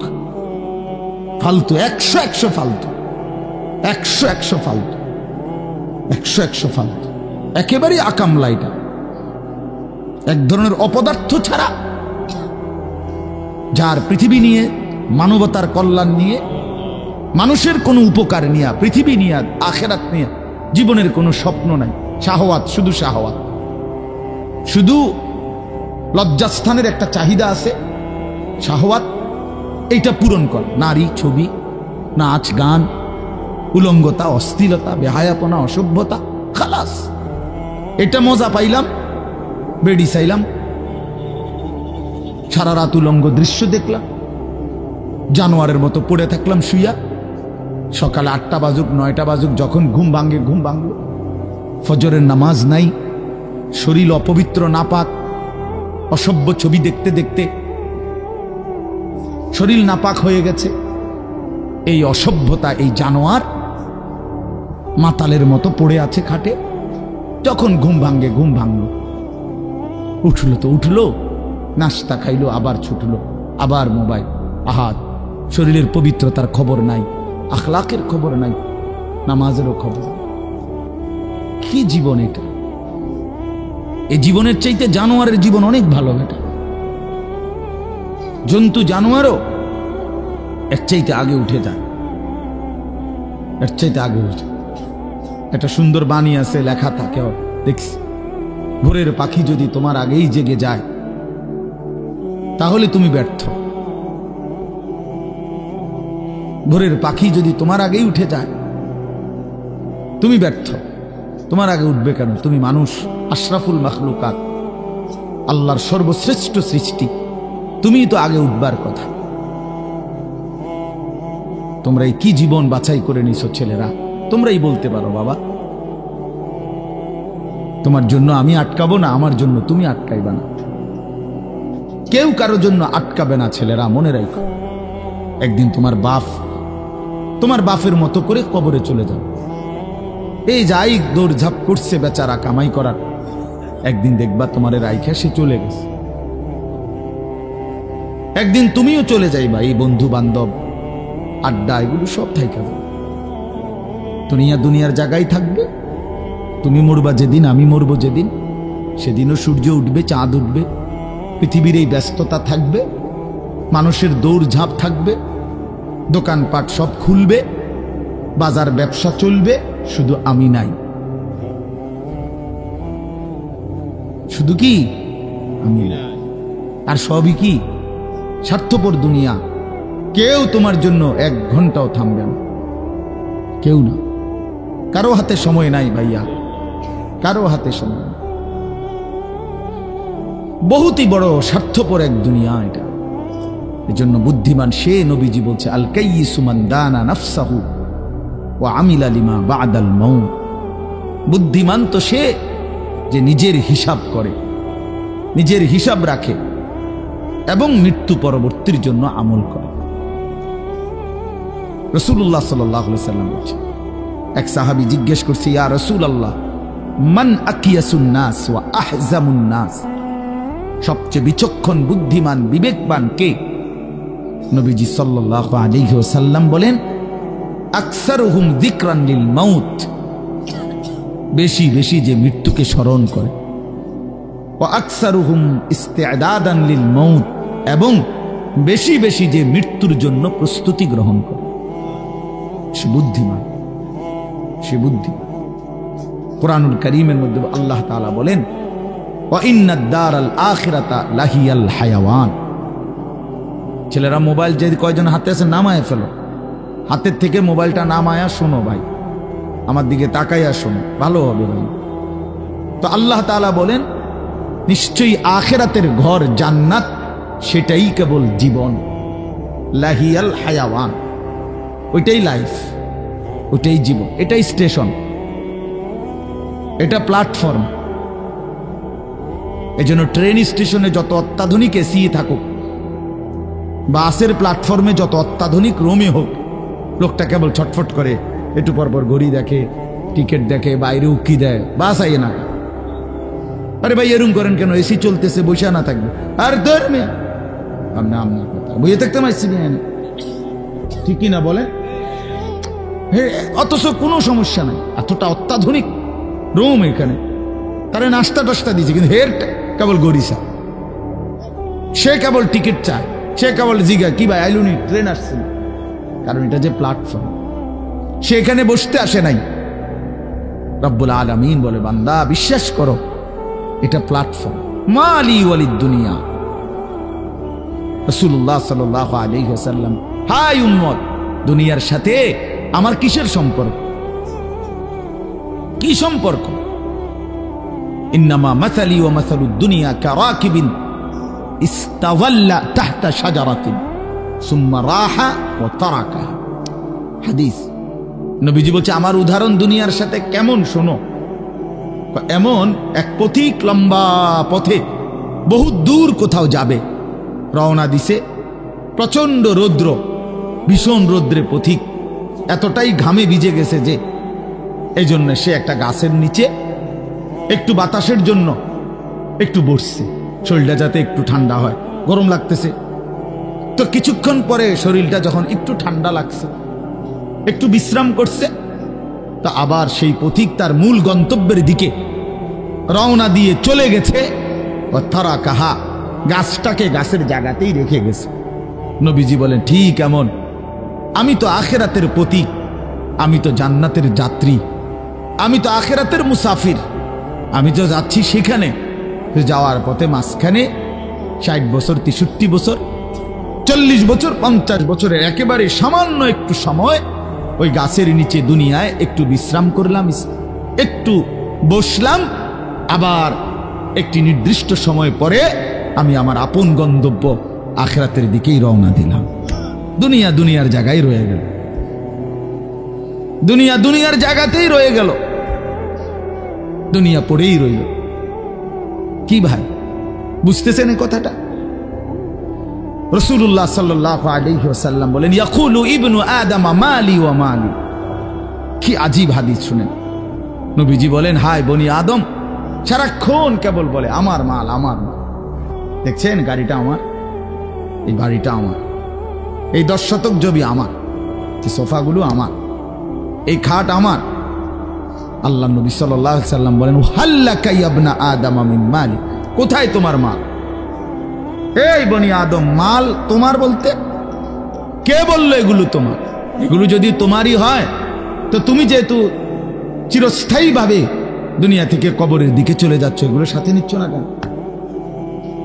ফালতু, 100 ফালতু, 100 ফালতু, 100 ফালতু, একেবারেই আকামলা। এটা এক ধরনের অপদার্থ ছাড়া, যার পৃথিবী নিয়ে, মানবতার কল্যাণ নিয়ে, মানুষের কোনো উপকার নিয়ে, পৃথিবী নিয়ে, আখেরাত নিয়ে জীবনের কোনো স্বপ্ন নাই। শাহওয়াত, শুধু শাহওয়াত, শুধু লজ্জাস্থানের একটা চাহিদা আছে, শাহওয়াত, এইটা পূরণ কর। নারী, ছবি, নাচ, গান, উলঙ্গতা, অশ্লীলতা, বেহায়াপনা, অসভ্যতা, খালাস। এটা মজা পাইলাম, বেডি চাইলাম, সারা রাত উলঙ্গ দৃশ্য দেখলাম, জানোয়ারের মতো পড়ে থাকলাম শুইয়া। সকালে 8টা বাজুক 9টা বাজুক, যখন ঘুম ভাঙে ঘুম ভাঙল। ফজরের নামাজ নাই, শরীর অপবিত্র, নাপাক, অসভ্য ছবি দেখতে দেখতে শরীর নাপাক হয়ে গেছে। এই অসভ্যতা, এই জানোয়ার মাতালের মতো পড়ে আছে খাটে। যখন ঘুম ভাঙে ঘুম ভাঙল, উঠলো তো উঠলো, নাস্তা খাইলো, আবার ছুটলো, আবার মোবাইল। আহাত, শরীরের পবিত্রতার খবর নাই, আখলাকের খবর নাই, নামাজেরও খবর। কি জীবন এটা! এই জীবনের চাইতে জানোয়ারের জীবন অনেক ভালো। এটা জন্তু, জানোয়ারও এর চাইতে আগে উঠে যায়, এর চাইতে আগে উঠে। একটা সুন্দর বাণী আছে, লেখা থাকে, দেখছি, ভোরের পাখি যদি তোমার আগেই জেগে যায় তাহলে তুমি ব্যর্থ। ভোরের পাখি যদি তোমার আগেই উঠে যায় তুমি ব্যর্থ। তোমার আগে উঠবে কেন? তুমি মানুষ, আশরাফুল মাখলুকাত, আল্লাহর সর্বশ্রেষ্ঠ সৃষ্টি, তুমিই তো আগে উঠবার কথা। তোমরা এই কি জীবন বাছাই করে নিছো ছেলেরা? তোমরাই বলতে পারো বাবা, তোমার জন্য আমি আটকাবো না, আমার জন্য তুমি আটকাইবা না। কেউ কারোর জন্য আটকাবে না ছেলেরা, মনে রাখো। একদিন তোমার বাপ তোমার বাপের মতো করে কবরে চলে যাবে। এই যাই দৌড়ঝাঁপ করছে বেচারা কামাই করার, একদিন দেখবা তোমারে রাইখা সে চলে গেছে। একদিন তুমিও চলে যাইবা। এই বন্ধু বান্ধব, আড্ডা, এগুলো সব থাইকা যাবে। দুনিয়ার জায়গায় থাকবে। তুমি মরবা যেদিন, আমি মরবো যেদিন, সেদিনও সূর্য উঠবে, চাঁদ উঠবে, পৃথিবীর এই ব্যস্ততা থাকবে, মানুষের দৌড়ঝাঁপ থাকবে, দোকানপাট সব খুলবে, বাজার ব্যবসা চলবে, শুধু আমি নাই। শুধু কি আমি নাই, আর সবই কি স্বার্থপর দুনিয়া। কেউ তোমার জন্য 1 ঘন্টাও থামবে না, কেউ না। কারো হাতে সময় নাই ভাইয়া, কারো হাতে সময় নাই। বহুতই বড় স্বার্থপর এক দুনিয়া এটা। এজন্য বুদ্ধিমান সে, নবীজি বলছে, আল কাইয়িসু মান দানা নাফসাহু ওয়া আমিলা লিমা বাদাল মাউত। বুদ্ধিমান তো সে যে নিজের হিসাব করে, নিজের হিসাব রাখে এবং মৃত্যু পরবর্তীর জন্য আমল করে। রাসূলুল্লাহ সাল্লাল্লাহু আলাইহি সাল্লাম বলছেন, এক সাহাবী জিজ্ঞেস করছে, ইয়া রাসূলুল্লাহ, মান আকিয়াসুন নাস ওয়া আহজামুন নাস? সবচেয়ে বিচক্ষণ, বুদ্ধিমান, বিবেকবান কে? নবীজি সাল্লাল্লাহু আলাইহি ওয়াসাল্লাম বলেন, আকসারুহুম যিকরান লিল মাউত বেশি বেশি যে মৃত্যুকে স্মরণ করে, ওয়া আকসারুহুম ইস্তিআদাদান লিল মউত, এবং বেশি বেশি যে মৃত্যুর জন্য প্রস্তুতি গ্রহণ করে, সে বুদ্ধিমান, সে বুদ্ধিমান। কুরআনুল কারীমের মধ্যে আল্লাহ তাআলা বলেন, ওয়া ইন্নাদ দারাল আখিরাতা লাহিয়াল হায়াওয়ান। ছেলেরা মোবাইল যে কয়জন হাতে আছে নামায় ফেলো, হাতের থেকে মোবাইলটা নামায়া শোনো ভাই, আমার দিকে তাকাইয়া শোনো, ভালো হবে ভাই। তো আল্লাহ তাআলা বলেন নিশ্চয়ই আখিরাতের ঘর জান্নাত সেটাই কেবল জীবন, লাহিয়াল হায়াওয়ান, ওইটাই লাইফ, ওইটাই জীবন, এটাই স্টেশন, এটা প্ল্যাটফর্ম। এজন্য ট্রেন স্টেশনে যত অত্যাধুনিক এসি থাকুক, বাসের প্ল্যাটফর্মে যত অত্যাধুনিক রুমই হোক, লোকটা কেবল ছটফট করে, একটু পরপর ঘড়ি দেখে, টিকিট দেখে, বাইরে উকি দেয়, বাস আইয়ে না। আরে ভাই এরম করেন কেন, এসি চলতেছে, বসে না থাকবে। আর ধর্মে আপনার কথা বইয়ে থাকতে পারছি না, ঠিকই না বলে, অথচ কোনো সমস্যা নাই, এতটা অত্যাধুনিক রুম এখানে, তারা নাস্তা টাস্তা দিয়েছে, কিন্তু হের কেবল গড়িসা, সে কেবল টিকিট চায়, সে কেবল জিগা কি ভাই আইলুনি, ট্রেন আসছে না, কারণ এটা যে প্ল্যাটফর্ম, সে এখানে বসতে আসে নাই। রব্বুল আলামিন বলে, বান্দা বিশ্বাস করো, এটা প্ল্যাটফর্ম। মালি ওয়ালিদ দুনিয়া। রাসূলুল্লাহ সাল্লাল্লাহু আলাইহি ওয়াসাল্লাম, হাই উম্মত, দুনিয়ার সাথে আমার কিসের সম্পর্ক? কি সম্পর্ক? ইন্নামা মাসালি ওয়া মাসালুদ দুনিয়া কারাকিবিন ইস্তাযাল্লা তাহতা শাজারাতিন সুম্মা রাহা ওয়া তারাকাহা। হাদিস। নবীজি বলছে আমার উদাহরণ দুনিয়ার সাথে কেমন শোনো, এমন এক পথিক লম্বা পথে বহু দূর কোথাও যাবে, রওনা দিছে, প্রচন্ড রৌদ্র, ভীষণ রৌদ্রে পথিক এতটাই ঘামে ভিজে গেছে যে এই জন্য সে একটা গাছের নিচে একটু বাতাসের জন্য একটু বসছে, শরীরটা যাতে একটু ঠান্ডা হয়, গরম লাগতেছে। তো কিছুক্ষণ পরে শরীরটা যখন একটু ঠান্ডা লাগছে, একটু বিশ্রাম করছে, তা আবার সেই পথিক তার মূল গন্তব্যের দিকে রওনা দিয়ে চলে গেছে। তারা কাহা, গাছটাকে গাছের জায়গাতেই রেখে গেছে। নবীজি বলেন ঠিক এমন আমি তো আখিরাতের পথিক, আমি তো জান্নাতের যাত্রী, আমি তো আখিরাতের মুসাফির, আমি তো যাচ্ছি সেখানে। যাওয়ার পথে মাঝখানে 60 বছর, 63 বছর, 40 বছর, 50 বছরের একেবারে সামান্য একটু সময় ওই গাছের নিচে দুনিয়ায় একটু বিশ্রাম করলাম, একটু বসলাম, আবার একটি নির্দিষ্ট সময় পরে আমি আমার আপন গন্তব্য আখিরাতের দিকেই রওনা দিলাম। দুনিয়া দুনিয়ার জায়গায় রয়ে গেল, দুনিয়া দুনিয়ার জায়গাতেই রয়ে গেল, দুনিয়া পড়েই রইল। কি ভাই বুঝতেছেন এই কথাটা? রাসূলুল্লাহ সাল্লাল্লাহু আলাইহি ওয়াসাল্লাম বলেন, ইয়াকুলু ইবনু আদম মালি ওয়া মালি। কি আজীব হাদিস শুনেন। নবীজি বলেন, হায় বনি আদম সারাক্ষণ কেবল বলে আমার মাল, আমার মাল। দেখছেন গাড়িটা আমার, এই বাড়িটা আমার, এই 10 শতক জমি আমার, এই সোফাগুলো আমার, এই খাট আমার। আল্লাহ নবী সাল্লাল্লাহু আলাইহি ওয়াসাল্লাম বলেন, হাল্লাকা ইয়া ইবনা আদম মিন মালি। কোথায় তোমার মাল? এই বনি আদম মাল তোমার বলতে কে বললো এগুলো তোমার? এগুলো যদি তোমারই হয় তো তুমি যেহেতু চিরস্থায়ীভাবে দুনিয়া থেকে কবরের দিকে চলে যাচ্ছ, এগুলো সাথে নিচ্ছ না কেন?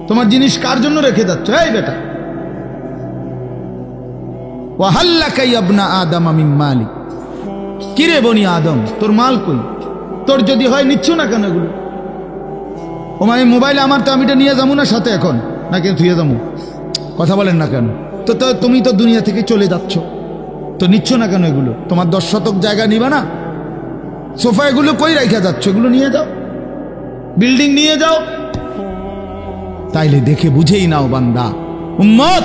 তোমার জিনিস কার জন্য রেখে যাচ্ছ? এই বেটা, ওয়াহাল্লাকা ইয়া ইবনা আদম মিন মালি। কিরে বনি আদম তোর মাল কই? তোর যদি হয় নিচ্ছ না কেন এগুলো? ও মানে মোবাইল আমার, তো আমি এটা নিয়ে যাবো না সাথে এখন, না কেন থুয়ে যাবো? কথা বলেন না কেন? তো তুমি তো দুনিয়া থেকে চলে যাচ্ছ, তো নিচ্ছ না কেন এগুলো? তোমার 10 শতক জায়গা নিবা না? সোফা এগুলো কই রাখা যাচ্ছ? এগুলো নিয়ে যাও, বিল্ডিং নিয়ে যাও। তাইলে দেখে বুঝেই নাও বান্দা, উম্মত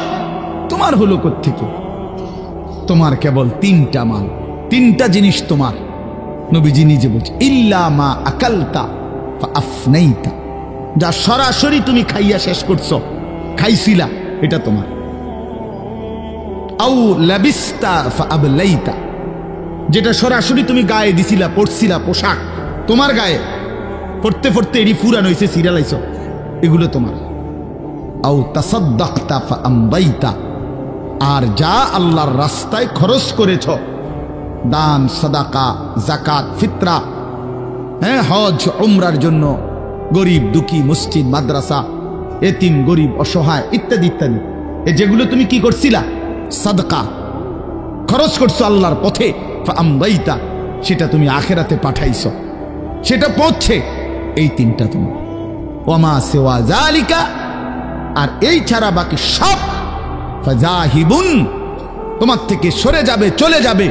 তোমার হলো কোত্থেকে? তোমার কেবল 3টা মাল, 3টা জিনিস তোমার। নবীজি নিজে বলছে, ইল্লা মা আকালতা ফা আফনাইতা। যা সরাসরি তুমি খাইয়া শেষ করছো, খাইছিলা, এটা তোমার। আউ লাবিস্তা ফা আবলাইতা। যেটা সরাসরি তুমি গায়ে দিছিলা, পরছিলা পোশাক, তোমার গায়ে পড়তে পড়তে এটি ফুরান হয়েছে, সিরিয়ালাইছ, এগুলো তোমার। আও তাসাদ্দাকতা ফাআমদাইতা, আর যা আল্লাহর রাস্তায় খরচ করেছ, দান, সাদাকা, যাকাত, ফিতরা, হ্যাঁ, হজ উমরার জন্য, গরিব দুঃখী, মসজিদ, মাদ্রাসা, এতিম, গরিব, অসহায় ইত্যাদি ইত্যাদি, যেগুলো তুমি কি করছিলা, সাদকা খরচ করছো আল্লাহর পথে, ফাআমদাইতা, সেটা তুমি আখিরাতে পাঠাইছো, সেটা পৌঁছে। এই তিনটা তুমি। ওয়ামা সিওয়া যালিকা, আর এই ছাড়া বাকি সব ফাযাহিবুন, তোমার থেকে সরে যাবে, চলে যাবে।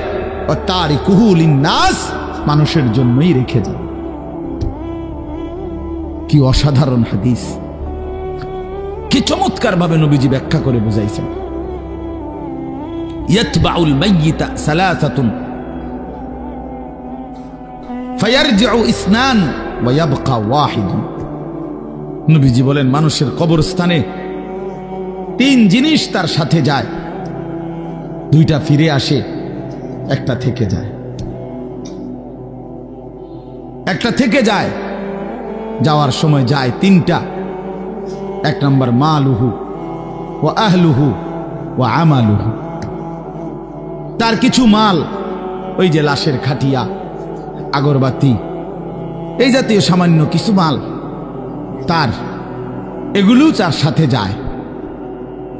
ওয়া তারিকুহু লিন্নাস, মানুষের জন্যই রেখে যাবে। কি অসাধারণ হাদিস, কি চমৎকার ভাবে নবীজি ব্যাখ্যা করে বুঝাইছেন। ইয়াতবাউল মাইয়িতা সালাসাতুন ফায়ারজিউ ইসনান ওয়া ইয়াবকা ওয়াহিদুন। নবীজি বলেন মানুষের কবরস্থানে তিন জিনিস তার সাথে যায়, দুইটা ফিরে আসে, একটা থেকে যায়। একটা থেকে যায়, যাওয়ার সময় যায় তিনটা। এক নম্বর মালুহু ওয়া আহলুহু ওয়া আমালুহু, তার কিছু মাল, ওই যে লাশের খাটিয়া, আগরবাতি, এই জাতীয় সামান্য কিছু মাল, তার এগুলো তার সাথে যায়।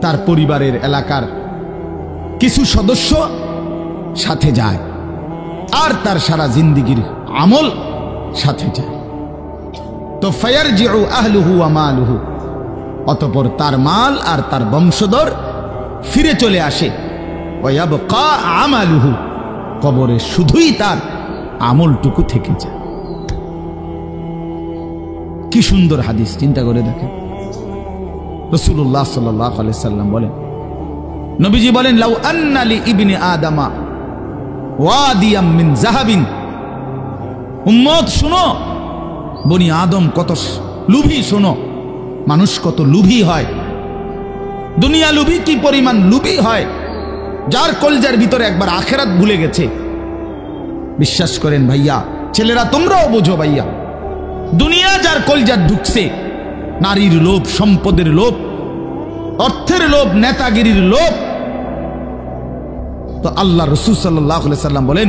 তার পরিবারের এলাকার কিছু সদস্য সাথে যায়, আর তার সারা জিন্দিগির আমল সাথে যায়। তো ফায়ারজিউ আহলুহু ওয়া মালুহু, অতঃপর তার মাল আর তার বংশধর ফিরে চলে আসে। ওয়া ইয়াবকা আমালুহু, কবরে শুধুই তার আমলটুকু থেকে যায়। কি সুন্দর হাদিস, চিন্তা করে দেখেন। রাসূলুল্লাহ সাল্লাল্লাহু আলাইহি সাল্লাম বলেন, নবীজি বলেন, লাউ আন্না লি ইবনি আদামা ওয়াদিয়াম মিন যাহাবিন। উম্মত শুনো, বনি আদম কত লুভী, শোনো মানুষ কত লুভী হয়, দুনিয়া লুভী কি পরিমাণ লুভী হয়, যার কলজার ভিতরে একবার আখিরাত ভুলে গেছে। বিশ্বাস করেন ভাইয়া, ছেলেরা তোমরাও বোঝো ভাইয়া, দুনিয়া যার কলজার ঢুকছে, নারীর লোভ, সম্পদের লোভ, অর্থের লোভ, নেতাগিরির লোভ, তো আল্লাহ রাসূল সাল্লাল্লাহু আলাইহি সাল্লাম বলেন,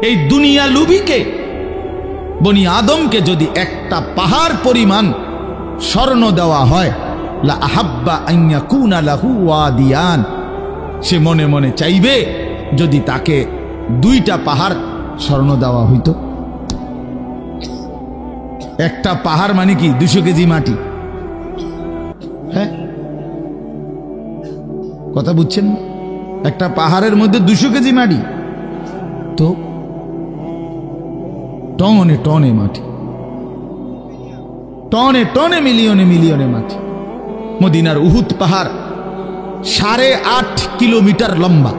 এই দুনিয়া লুভিকে, বনি আদমকে যদি একটা পাহাড় পরিমাণ স্বর্ণ দেওয়া হয়, লা আহাব্বা আন ইয়াকুনা লাহু ওয়াদিয়ান, সে মনে মনে চাইবে যদি তাকে দুইটা পাহাড় স্বর্ণ দেওয়া হইতো। একটা পাহাড় মানে কি 200 কেজি মাটি, হ্যাঁ, কথা বুঝছেন? একটা পাহাড়ের মধ্যে 200 কেজি মাটি, তো টনে টনে মাটি, টনে টনে, মিলিয়নে মিলিয়নে মাটি। মদিনার উহুদ পাহাড় 8.5 কিলোমিটার লম্বা,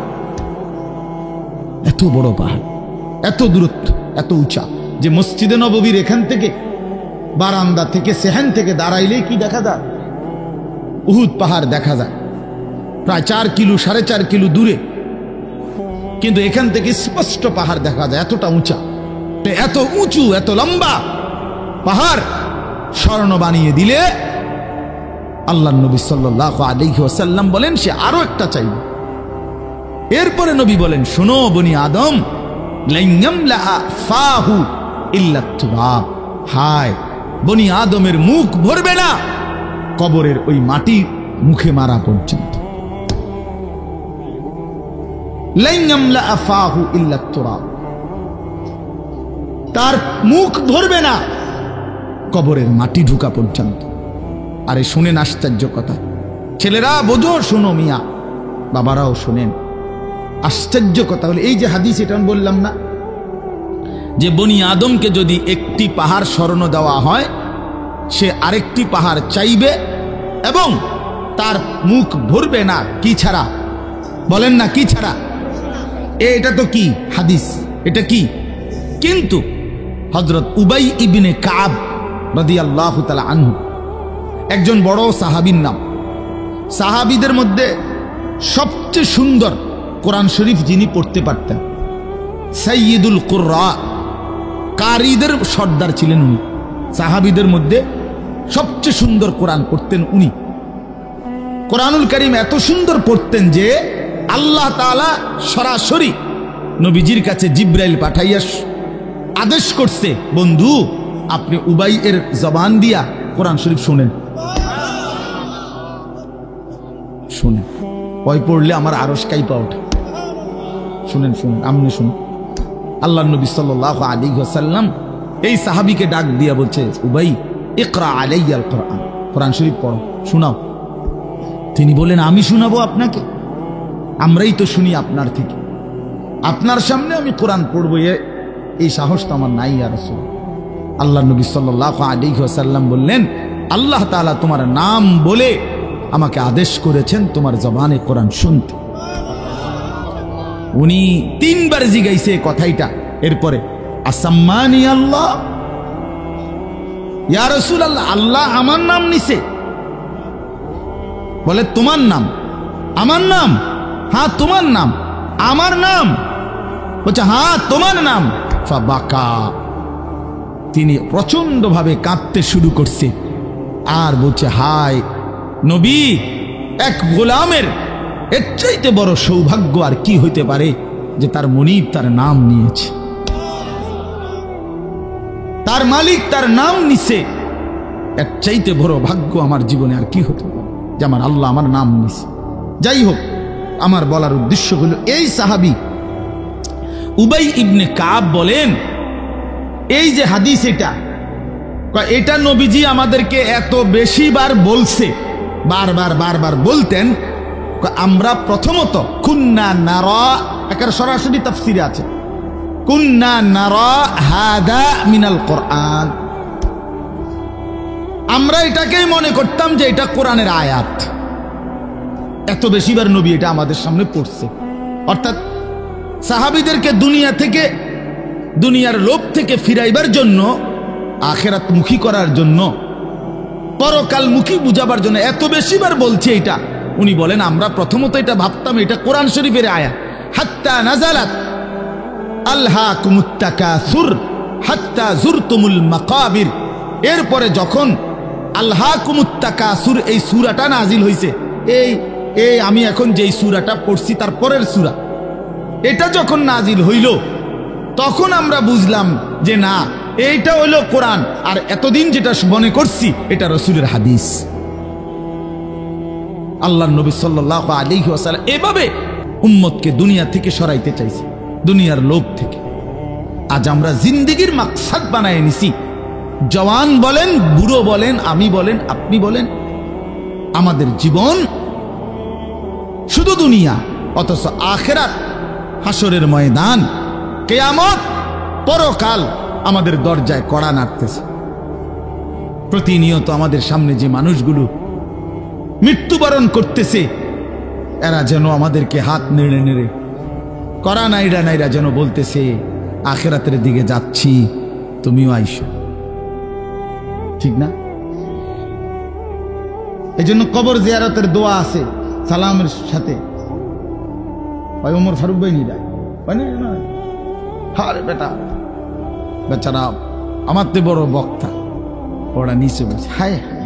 এত বড় পাহাড়, এত দূরত্ব, এত উঁচা, যে মসজিদে নববীর এখান থেকে, বারান্দা থেকে, সেহান থেকে দাঁড়াইলেই কি দেখা যায়? উহুদ পাহাড় দেখা যায়, প্রায় 4 কিলো 4.5 কিলো দূরে, কিন্তু এখান থেকে স্পষ্ট পাহাড় দেখা যায়, এতটা উঁচা। এত উঁচু, এত লম্বা পাহাড় স্বর্ণ বানিয়ে দিলে আল্লাহ নবী সাল্লাল্লাহু আলাইহি ওয়াসাল্লাম বলেন সে আরো একটা চাইবে। এরপরে নবী বলেন, শোনো বনি আদম, লান ইয়ামলা ফাহু ইল্লা তুরাব, হায় বনি আদমের মুখ ভরবে না কবরের ওই মাটি মুখে মারা পর্যন্ত। লান ইয়ামলা ফাহু ইল্লা তুরাব, তার মুখ ভরবে না কবরের মাটি ঢুকা পর্যন্ত। আরে শুনেন আশ্চর্য কথা, ছেলেরা বোঝো, শোনো মিয়া, বাবারাও শোনেন, আশ্চর্য কথা হলো এই যে হাদিস, এটা আমি বললাম না যে বনি আদমকে যদি একটি পাহাড় স্বর্ণ দেওয়া হয়, সে আরেকটি পাহাড় চাইবে এবং তার মুখ ভরবে না, কি ছাড়া? বলেন না, কি ছাড়া? এটা তো কি হাদিস, এটা কি? কিন্তু হযরত উবাই ইবনে কাব রাদিয়াল্লাহু তাআলা আনহু, একজন বড় সাহাবীর নাম, সাহাবীদের মধ্যে সবচেয়ে সুন্দর কোরআন শরীফ যিনি পড়তে পারতেন, সাইয়্যিদুল কুররা, কারীদের সর্দার ছিলেন উনি। সাহাবীদের মধ্যে সবচেয়ে সুন্দর কোরআন পড়তেন উনি। কোরআনুল কারীম এত সুন্দর পড়তেন যে আল্লাহ তাআলা সরাসরি নবীজির কাছে জিবরাইল পাঠাইয়া আদেশ করছে, বন্ধু আপনি উবাই এর জবান দিয়া কোরআন শরীফ শুনেন। শুনেন, ওই পড়লে আমার আরশ কাইপা ওঠে। শুনেন শুনেন, আমনে শুনুন। আল্লাহ নবী সাল্লাল্লাহু আলাইহি ওয়াসাল্লাম এই সাহাবীকে ডাক দিয়া বলছে, উবাই ইকরা আলাইয়াল কোরআন, কোরআন শরীফ পড়ো, শোনাও। তিনি বলেন, আমি শোনাবো আপনাকে? আমরাই তো শুনি আপনার থেকে, আপনার সামনে আমি কোরআন পড়বো এই সাহস তো আমার নাই ইয়া রাসূল। আল্লাহ নবী সাল্লাল্লাহু আলাইহি ওয়াসাল্লাম বললেন, আল্লাহ তাআলা তোমার নাম বলে আমাকে আদেশ করেছেন তোমার জবানে কোরআন শুনতে। উনি তিনবার জিগাইছে কথাইটা। এরপরে আসাম্মানি আল্লাহ, ইয়া রাসূলুল্লাহ, আল্লাহ আমার নাম নিছে? বলে তোমার নাম? আমার নাম? হ্যাঁ তোমার নাম। আমার নাম? বলছে হ্যাঁ তোমার নাম। ফাবাকা, তিনি প্রচন্ড ভাবে কাঁদতে শুরু করছে আর বলছে, হায় নবী, এক গোলামের এর চাইতে বড় সৌভাগ্য আর কি হইতে পারে যে তার মনিব তার নাম নিয়েছে, তার মালিক তার নাম নিছে। এর চাইতে বড় ভাগ্য আমার জীবনে আর কি হতে পারে যে আমার আল্লাহ আমার নাম নিছে। যাই হোক, আমার বলার উদ্দেশ্য হলো, এই সাহাবী উবাই ইবনে কাব বলেন, এই যে হাদিস এটা নবীজি আমাদেরকে এত বেশি বার বলছে, বারবার বারবার বলতেন। আমরা প্রথমত কুন্না নারা, এটার সরাসরি তাফসীরে আছে, কুন্না নারা হাদা মিনাল কোরআন, আমরা এটাকেই মনে করতাম যে এটা কোরআনের আয়াত। এত বেশিবার নবী এটা আমাদের সামনে পড়ছে। অর্থাৎ সাহাবীদেরকে দুনিয়া থেকে, দুনিয়ার লোভ থেকে ফিরাইবার জন্য, আখিরাত মুখী করার জন্য, পরকাল মুখী বুঝাবার জন্য এত বেশিবার বলছে এটা। উনি বলেন, আমরা প্রথমত এটা ভাবতাম এটা কোরআন শরীফের আয়াত। হাত্তা নাজালাত আলহাকুমুত তাকাসুর হাত্তা যুরতুমুল মাকাবির, এরপরে যখন আলহাকুমুত তাকাসুর এই সূরাটা নাজিল হইছে, এই আমি এখন যেই সূরাটা পড়ছি তার পরের সূরা, এটা যখন নাজিল হইল তখন আমরা বুঝলাম যে না, এইটা হইল কোরআন, আর এতদিন যেটা মনে করছি এটা রাসূলের হাদিস। আল্লাহর নবী সাল্লাল্লাহু আলাইহি ওয়াসাল্লাম এভাবে উম্মতকে দুনিয়া থেকে সরাইতে চাইছে, দুনিয়ার লোভ থেকে। আজ আমরা জিন্দেগির মাকসাদ বানায় নিছি। জওয়ান বলেন, বুড়ো বলেন, আমি বলেন, আপনি বলেন, আমাদের জীবন শুধু দুনিয়া, অথচ আখিরাত, হাসরের ময়দান, কিয়ামত, পরকাল আমাদের দরজায় কড়া নাড়তেছে। প্রতিনিয়ত আমাদের সামনে যে মানুষগুলো মৃত্যুবরণ করতেছে, এরা যেন আমাদেরকে হাত নেড়ে নেড়ে, কড়া নাইরা নাইরা যেন বলতেছে, আখিরাতের দিকে যাচ্ছি, তুমিও আইসো। ঠিক না? এই জন্য কবর জিয়ারতের দোয়া আছে সালামের সাথে। ওমর ফারুক ভাই নিরা হারে বেটা, বেচারা আমার তো বড় বক্তা, ওরা নিচে বলছে, হায় হায়।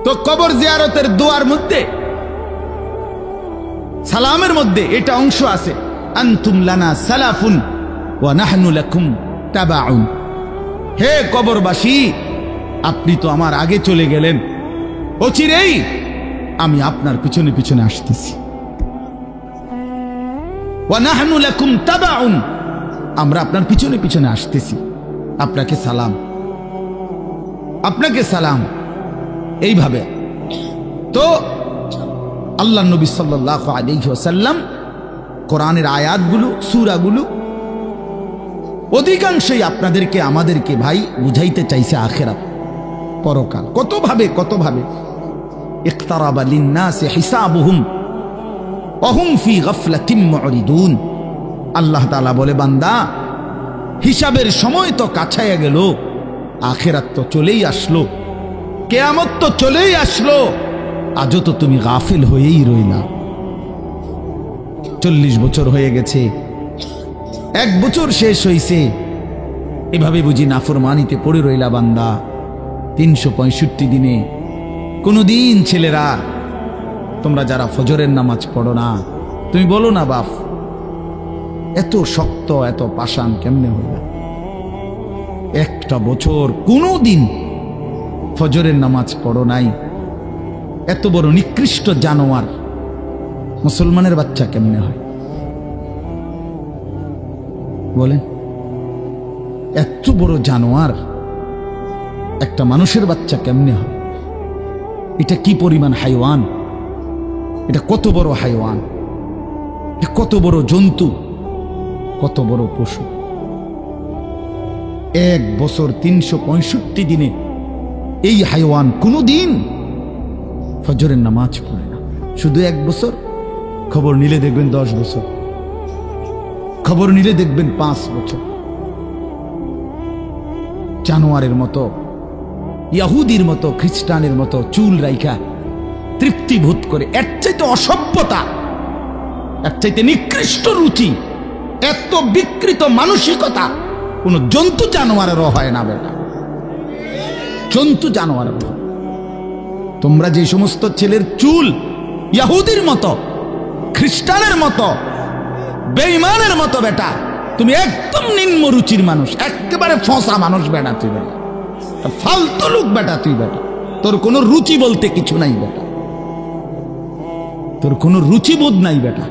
তো কবর জিয়ারতের দোয়ার মধ্যে, সালামের মধ্যে এটা অংশ আছে, আনতুম লানা সালাফুন ওয়া নাহনু লাকুম তাবাউন। হে কবরবাসী, আপনি তো আমার আগে চলে গেলেন, অচিরেই আমি আপনার পিছনে পিছনে আসতেছি। ওয়া নাহনু লাকুম তাবাউন, আমরা আপনার পিছনে পিছনে আসতেছি। আপনাকে সালাম, আপনাকে সালাম। এইভাবে তো আল্লাহ নবী সাল্লাল্লাহু আলাইহি ওয়াসাল্লাম কোরআনের আয়াতগুলো, সূরাগুলো অধিকাংশই আপনাদেরকে, আমাদেরকে ভাই বুঝাইতে চাইছে আখিরাত, পরকাল। কতভাবে ইকতারাবা লিন্নাসি হিসাবুহুম ওয়া হুম ফি গাফলাতিন মুরিদুন। আল্লাহ তাআলা বলে, বান্দা, হিসাবের সময় তো কাছায়া গেল, আখিরাত তো চলেই আসলো, কিয়ামত তো চলেই আসলো, আজও তো তুমি গাফিল হয়েই রইলা। 40 বছর হয়ে গেছে, 1 বছর শেষ হইছে, এভাবে বুঝি নাফরমানিতে পড়ে রইলা বান্দা 365 দিনে। কোনদিন ছেলেরা তোমরা যারা ফজরের নামাজ পড়ো না, তুমি বলো না বাপ এত শক্ত এত পাষাণ কেমনে হইল? 1টা বছর কোনদিন ফজরের নামাজ পড়ো নাই, এত বড় নিকৃষ্ট জানোয়ার মুসলমানের বাচ্চা কেমনে হয় বলেন? এত বড় জানোয়ার একটা মানুষের বাচ্চা কেমনে হয়? এটা কি পরিমাণ হাইওয়ান, এটা কত বড় হাইওয়ান, এটা কত বড় জন্তু, কত বড় পশু। 1 বছর 365 দিনে এই হাইওয়ান কোনদিন ফজরের নামাজ পড়ে না। শুধু 1 বছর, খবর নিলে দেখবেন 10 বছর, খবর নিলে দেখবেন 5 বছর। জানোয়ারের মতো, ইহুদির মতো, খ্রিস্টানের মতো চুল রাইখা তৃপ্তি ভোগ করে। এর চাইতে অসভ্যতা, এর চাইতে নিকৃষ্ট রুচি, এত বিকৃত মানসিকতা কোন জন্তু জানোয়ারেরও হয় না বেটা, জন্তু জানোয়ারের। তোমরা যে সমস্ত ছেলের চুল ইহুদির মতো, খ্রিস্টানের মতো, বেঈমানের মতো বেটা, তুমি একদম নিম্ন রুচির মানুষ, একেবারে ফসা মানুষ বেটা, তুই বেটা ফালতু লোক বেটা, তুই বেটা তোর কোনো রুচি বলতে কিছু নাই বেটা, তোর কোনো রুচিবোধ নাই বেটা।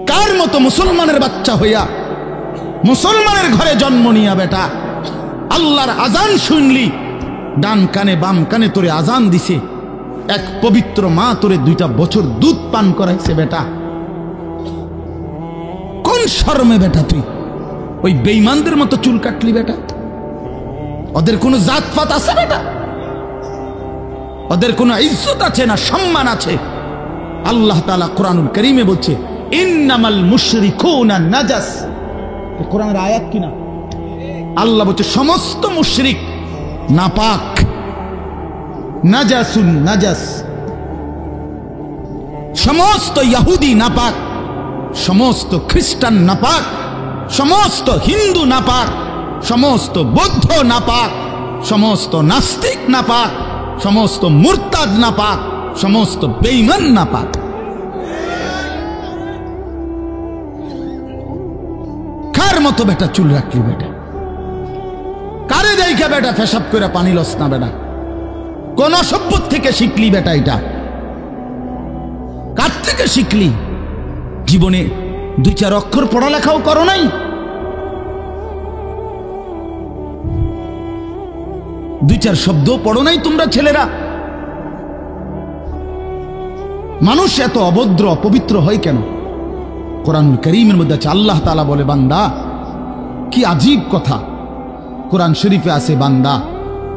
কার মতো মুসলমানের বাচ্চা হইয়া মুসলমানের ঘরে জন্ম নিয়া বেটা আল্লাহর আজান শুনলি, ডান কানে বাম কানে তোরে আজান দিছে, এক পবিত্র মা তোরে 2টা বছর দুধ পান করাইছে বেটা। কোন শরমে বেটা তুই ওই বেঈমানদের মতো চুল কাটলি বেটা? ওদের কোনো জাতপাত আছে বেটা? ওদের কোনো ইজ্জত আছে না সম্মান আছে? আল্লাহ তাআলা কোরআনুল কারীমে বলছে ইন্নামাল মুশরিকুনা নাজাস। কোরআনের আয়াত কিনা? আল্লাহ বলছে সমস্ত মুশরিক নাপাক, নাজাসুন নাজাস। সমস্ত ইহুদি নাপাক, সমস্ত খ্রিস্টান নাপাক, সমস্ত হিন্দু নাপাক, সমস্ত বৌদ্ধ নাপাক, সমস্ত নাস্তিক নাপাক, সমস্ত মুরতাদ নাপাক, সমস্ত বেঈমান নাপাক। কার মতো বেটা চুল রাখলি বেটা? কারে দেখা বেটা পেশাব করে পানি লস না বেটা? কোন সভ্য থেকে শিখলি বেটা? এটা কার থেকে শিখলি? জীবনে 2-4 অক্ষর পড়ালেখাও করো নাই? 2-4 শব্দ পড়ো নাই তোমরা ছেলেরা? মানুষ এত অভদ্র অপবিত্র হয় কেন? কোরআনুল কারীমের মধ্যে আছে, আল্লাহ তাআলা বলে বান্দা কি আজীব কথা, কোরআন শরীফে আছে বান্দা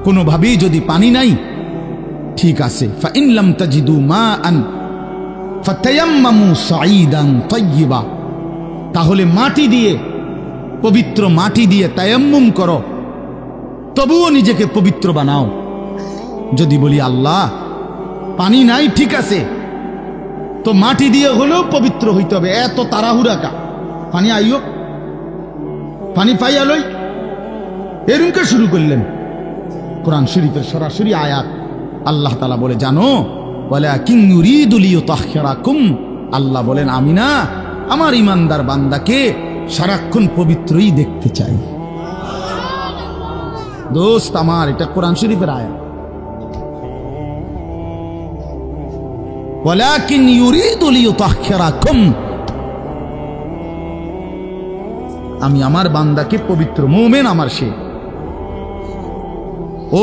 কোনোভাবেই যদি পানি নাই ঠিক আছে, ফাইন লাম তাজিদু মাআন ফাতায়াম্মামু সাঈদান তাইয়্যিবা, তাহলে মাটি দিয়ে, পবিত্র মাটি দিয়ে তায়াম্মুম করো, তবুও নিজেকে পবিত্র বানাও। যদি বলি আল্লাহ পানি নাই ঠিক আছে, তো মাটি দিয়ে হলেও পবিত্র হইতে হবে, এত তাড়াহুড়া কা? পানি আইও, পানি পাইয়া লই, এরকম শুরু করলেন? কোরআন শরীফের সরাসরি আয়াত। আল্লাহ তাআলা বলে জানো ওয়ালাকিন ইউরিদু লিইউতাহহিরাকুম, আল্লাহ বলেন আমি না আমার ইমানদার বান্দাকে সারাক্ষণ পবিত্রই দেখতে চাই। দোস্ত আমার, এটা কোরআন শরীফের আয়াত। ওয়ালাকিন ইউরিদু লিইউতাহহিরাকুম, আমি আমার বান্দাকে পবিত্র, মুমিন আমার সে, ও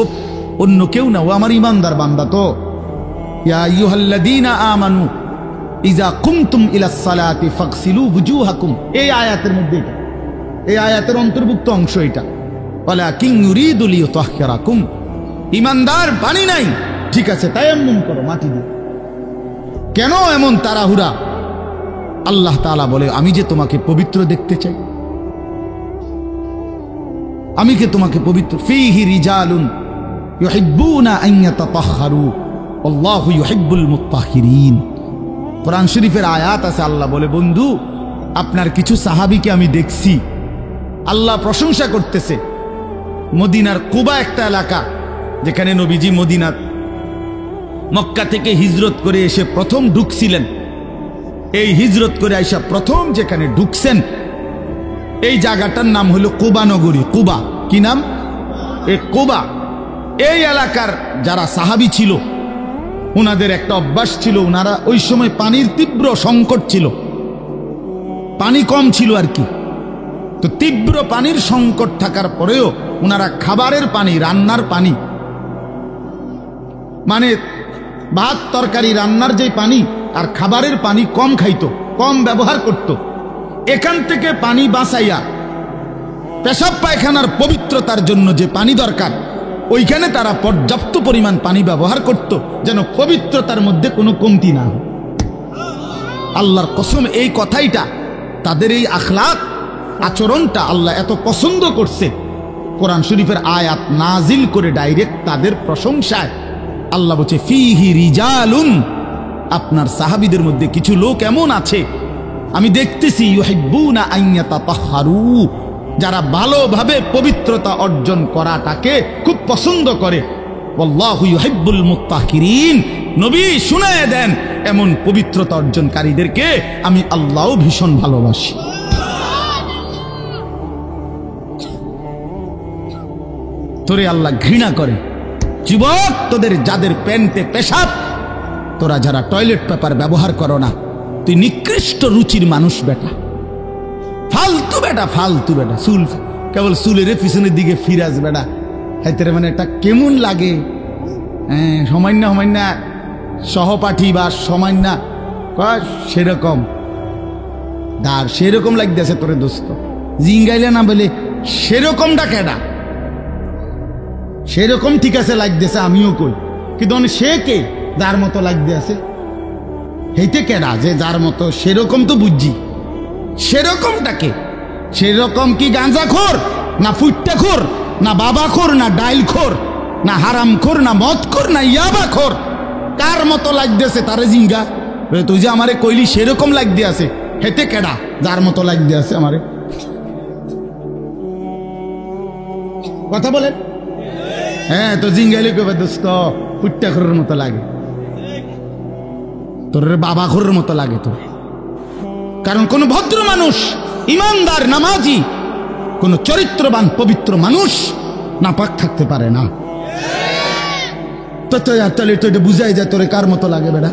অন্য কেউ না, ও আমার ইমানদার বান্দা। তো ইয়া আইয়ুহাল্লাযীনা আমানু ইযা কুমতুম ইলাস সালাতি ফাগসিলু ওয়ুজুহাকুম, এই আয়াতের মধ্যে, এই আয়াতের অন্তর্ভুক্ত অংশ এটা। ওয়ালাকিন ইউরিদু লিইউতাহহিরাকুম, ইমানদার পানি নাই ঠিক আছে তায়াম্মুম করো মাটি দিয়ে। কেন এমন তাড়াহুড়া? আল্লাহ তাআলা বলে আমি যে তোমাকে পবিত্র দেখতে চাই, আমি কে তোমাকে পবিত্র। ফীহি রিজালুন ইউহিব্বুনা আন ইয়াতাতাহহারু আল্লাহু ইউহিব্বুল মুত্তাহহিরিন। কোরআন শরীফের আয়াত আছে, আল্লাহ বলে বন্ধু আপনার কিছু সাহাবীকে আমি দেখছি, আল্লাহ প্রশংসা করতেছে। মদিনার কুবা একটা এলাকা, যেখানে নবীজি মদিনার মক্কা থেকে হিজরত করে এসে প্রথম ঢুকছিলেন। এই হিজরত করে আইসা প্রথম যেখানে ঢুকছেন, এই জায়গাটার নাম হলো কুবা নগরী। কুবা, কি নাম? এই কুবা। এই এলাকার যারা সাহাবী ছিল, ওনাদের একটা অভ্যাস ছিল, ওনারা ওই সময় পানির তীব্র সংকট ছিল, পানি কম ছিল আর কি। তো তীব্র পানির সংকট থাকার পরেও ওনারা খাবারের পানি, রান্নার পানি, মানে ভাত তরকারি রান্নার যে পানি আর খাবারের পানি কম খাইতো, কম ব্যবহার করত। এখান থেকে পানি বাঁচাইয়া পেশাব পায়খানার পবিত্রতার জন্য যে পানি দরকার, ওইখানে তারা পর্যাপ্ত পরিমাণ পানি ব্যবহার করত, যেন পবিত্রতার মধ্যে কোনো কমতি না হয়। আল্লাহর কসম, এই কথাইটা, তাদের এই আখলাক আচরণটা আল্লাহ এত পছন্দ করছে, কোরআন শরীফের আয়াত নাজিল করে ডাইরেক্ট তাদের প্রশংসায়। আল্লাহ বলছে ফিহি রিজালুন, আপনার সাহাবীদের মধ্যে কিছু লোক এমন আছে আমি দেখতেছি, ইউহিব্বুনা আন ইয়াতাতাহহারু, যারা ভালোভাবে পবিত্রতা অর্জন করাটাকে খুব পছন্দ করে। আল্লাহু ইউহিব্বুল মুত্তাহিরিন, নবী শুনায়ে দেন এমন পবিত্রতা অর্জনকারীদেরকে আমি আল্লাহও ভীষণ ভালোবাসি। তোরে আল্লাহ ঘৃণা করে। যুবক, তোদের যাদের প্যান্টে পেশাব, তোরা যারা টয়লেট পেপার ব্যবহার করো না, তুই নিকৃষ্ট রুচির মানুষ বেটা, ফালতু বেটা, ফালতু বেটা। চুল কেবল চুলের পিছনের দিকে ফিরাস বেটা, হাইতে মানে এটা কেমন লাগে? হ্যাঁ, সমান্য সমান্য সহপাঠী বা সমান্য সেরকম দার, সেরকম লাগতেছে তোরে দোস্ত। জিঙ্গাইলে না বলে সেরকমটা কেডা? সেরকম ঠিক আছে লাগতেছে, আমিও কই, কিন্তু সে কে যার মতো লাগতে আছে? হেইতে কেডা যে যার মতো? সেরকম তো বুঝছি, সেরকমটাকে। সেরকম কি গাঁজাখোর, না ফুট্টাখোর, না বাবাখোর, না ডাইলখোর, না হারামখোর, না মদখোর, না ইয়াবাখোর? কার মতো লাগতেছে তারে জিঙ্গা? তুই যে আমারে কইলি সেরকম লাগতে আছে, হেতে কেডা যার মতো লাগতে আছে আমারে? কথা বলেন। হ্যাঁ, তো জিঙ্গাইলে কবে দোস্ত ফুট্টাখোরের মতো লাগে, তোর বাবাখোরের মতো লাগে তোর। কারণ কোন ভদ্র মানুষ, ইমানদার, নামাজি, কোন চরিত্রবান পবিত্র মানুষ নাপাক থাকতে পারে না। তো তাহলে তো এটা বুঝাই যায় তোরে কার মতো লাগে বেড়া।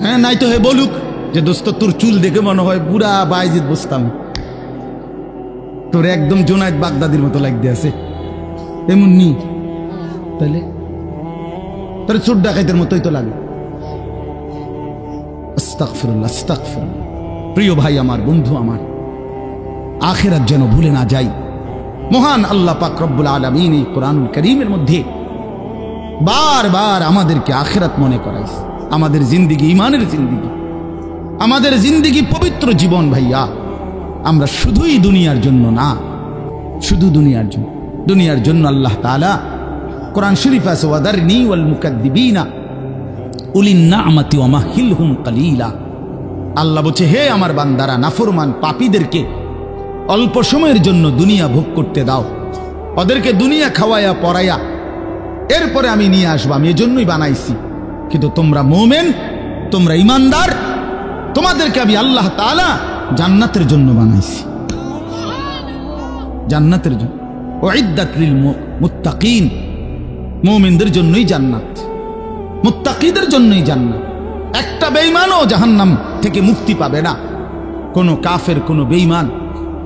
হ্যাঁ, নাই তো হে বলুক যে দোস্ত তোর চুল দেখে মনে হয় বুড়া বাইজিদ বসতাম, তোর একদম জোনায়েদ বাগদাদির মতো লাগতে আছে, এমন নি? তাহলে তোর চোর ডাকাইতের মতোই তো লাগে। আস্তাগফিরুল্লাহ, আস্তাগফিরুল্লাহ। প্রিয় ভাই আমার, বন্ধু আমার, আখিরাত যেন ভুলে না যাই। মহান আল্লাহ পাক রব্বুল আলামিন এই কোরআনুল কারীমের মধ্যে বারবার আমাদেরকে আখিরাত মনে করাইছে। আমাদের জিন্দেগি ঈমানের জিন্দেগি, আমাদের জিন্দেগি পবিত্র জীবন ভাইয়া। আমরা শুধুই দুনিয়ার জন্য না, শুধু দুনিয়ার জন্য, দুনিয়ার জন্য আল্লাহ তাআলা কোরআন শরীফ আছে ওয়াদারনি ওয়াল মুকাদ্দিবিনা উলিন নি'মাতি ওয়া মাহিলহুম কালিলা। আল্লাহ বলছে, হে আমার বান্দারা, নাফরমান পাপীদেরকে অল্প সময়ের জন্য দুনিয়া ভোগ করতে দাও, ওদেরকে দুনিয়া খাওয়াইয়া পড়াইয়া এরপরে আমি নিয়ে আসবো, আমি এজন্যই বানাইছি। কিন্তু তোমরা মুমিন, তোমরা ইমানদার, তোমাদেরকে আমি আল্লাহ তাআলা জান্নাতের জন্য বানাইছি, জান্নাতের জন্য। উইদ্দাত লিল মুত্তাকিন, মুমিনদের জন্যই জান্নাত, মুত্তাকিদের জন্যই জান্নাত। একটা বেঈমানও জাহান্নাম থেকে মুক্তি পাবে না। কোনো কাফের, কোনো বেঈমান,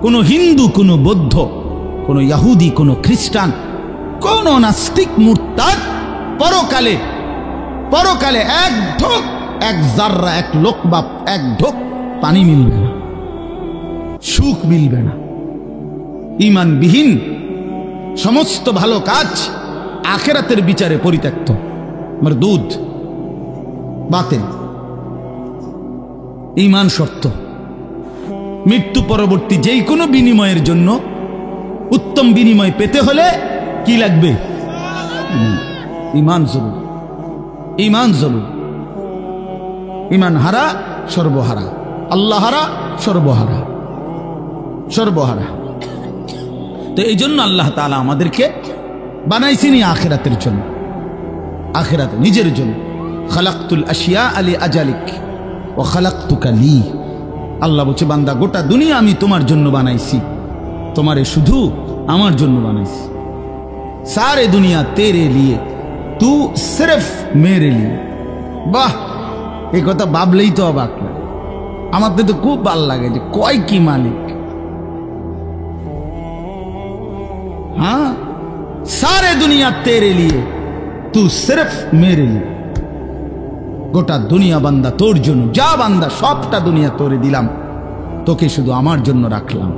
কোনো হিন্দু, কোনো বৌদ্ধ, কোনো ইহুদি, কোনো খ্রিস্টান, কোনো নাস্তিক, মুরতাদ পরকালে, পরকালে এক ঢোক, এক জাররা, এক লোকবা, এক ঢোক পানি মিলবে না, সুখ মিলবে না। ঈমানবিহীন সমস্ত ভালো কাজ আখিরাতের বিচারে পরিত্যক্ত, মারদুদ, বাতিল। ঈমান শর্ত। মৃত্যু পরবর্তী যেই কোনো বিনিময়ের জন্য উত্তম বিনিময় পেতে হলে কি লাগবে? ঈমান জরুরি, ঈমান জরুরি। ঈমান হারা সর্বহারা, আল্লাহহারা সর্বহারা, সর্বহারা। তো এই জন্য আল্লাহ তাআলা আমাদেরকে বানাইছিনি আখিরাতের জন্য, আখিরাতে নিজের জন্য। খালাকতুল আশিয়া আলি আজালিক ও খালাকতুকা লি। আল্লাহ বলছে বান্দা গোটা দুনিয়া আমি তোমার জন্য বানাইছি, তোমারে শুধু আমার জন্য বানাইছি। সারে দুনিয়া তেরে লিয়ে, তু সিরফ মেরে লিয়ে। বাহ, এই কথা ভাবলেই তো অবাক লাগে। আমার তো খুব ভালো লাগে যে কয় কি মালিক। हाँ, सारे दुनिया तेरे लिए, तू सिर्फ मेरे लिए। গোটা দুনিয়া বান্দা তোর জন্য, যা বান্দা সবটা দুনিয়া তোরে দিলাম, তোকে শুধু আমার জন্য রাখলাম।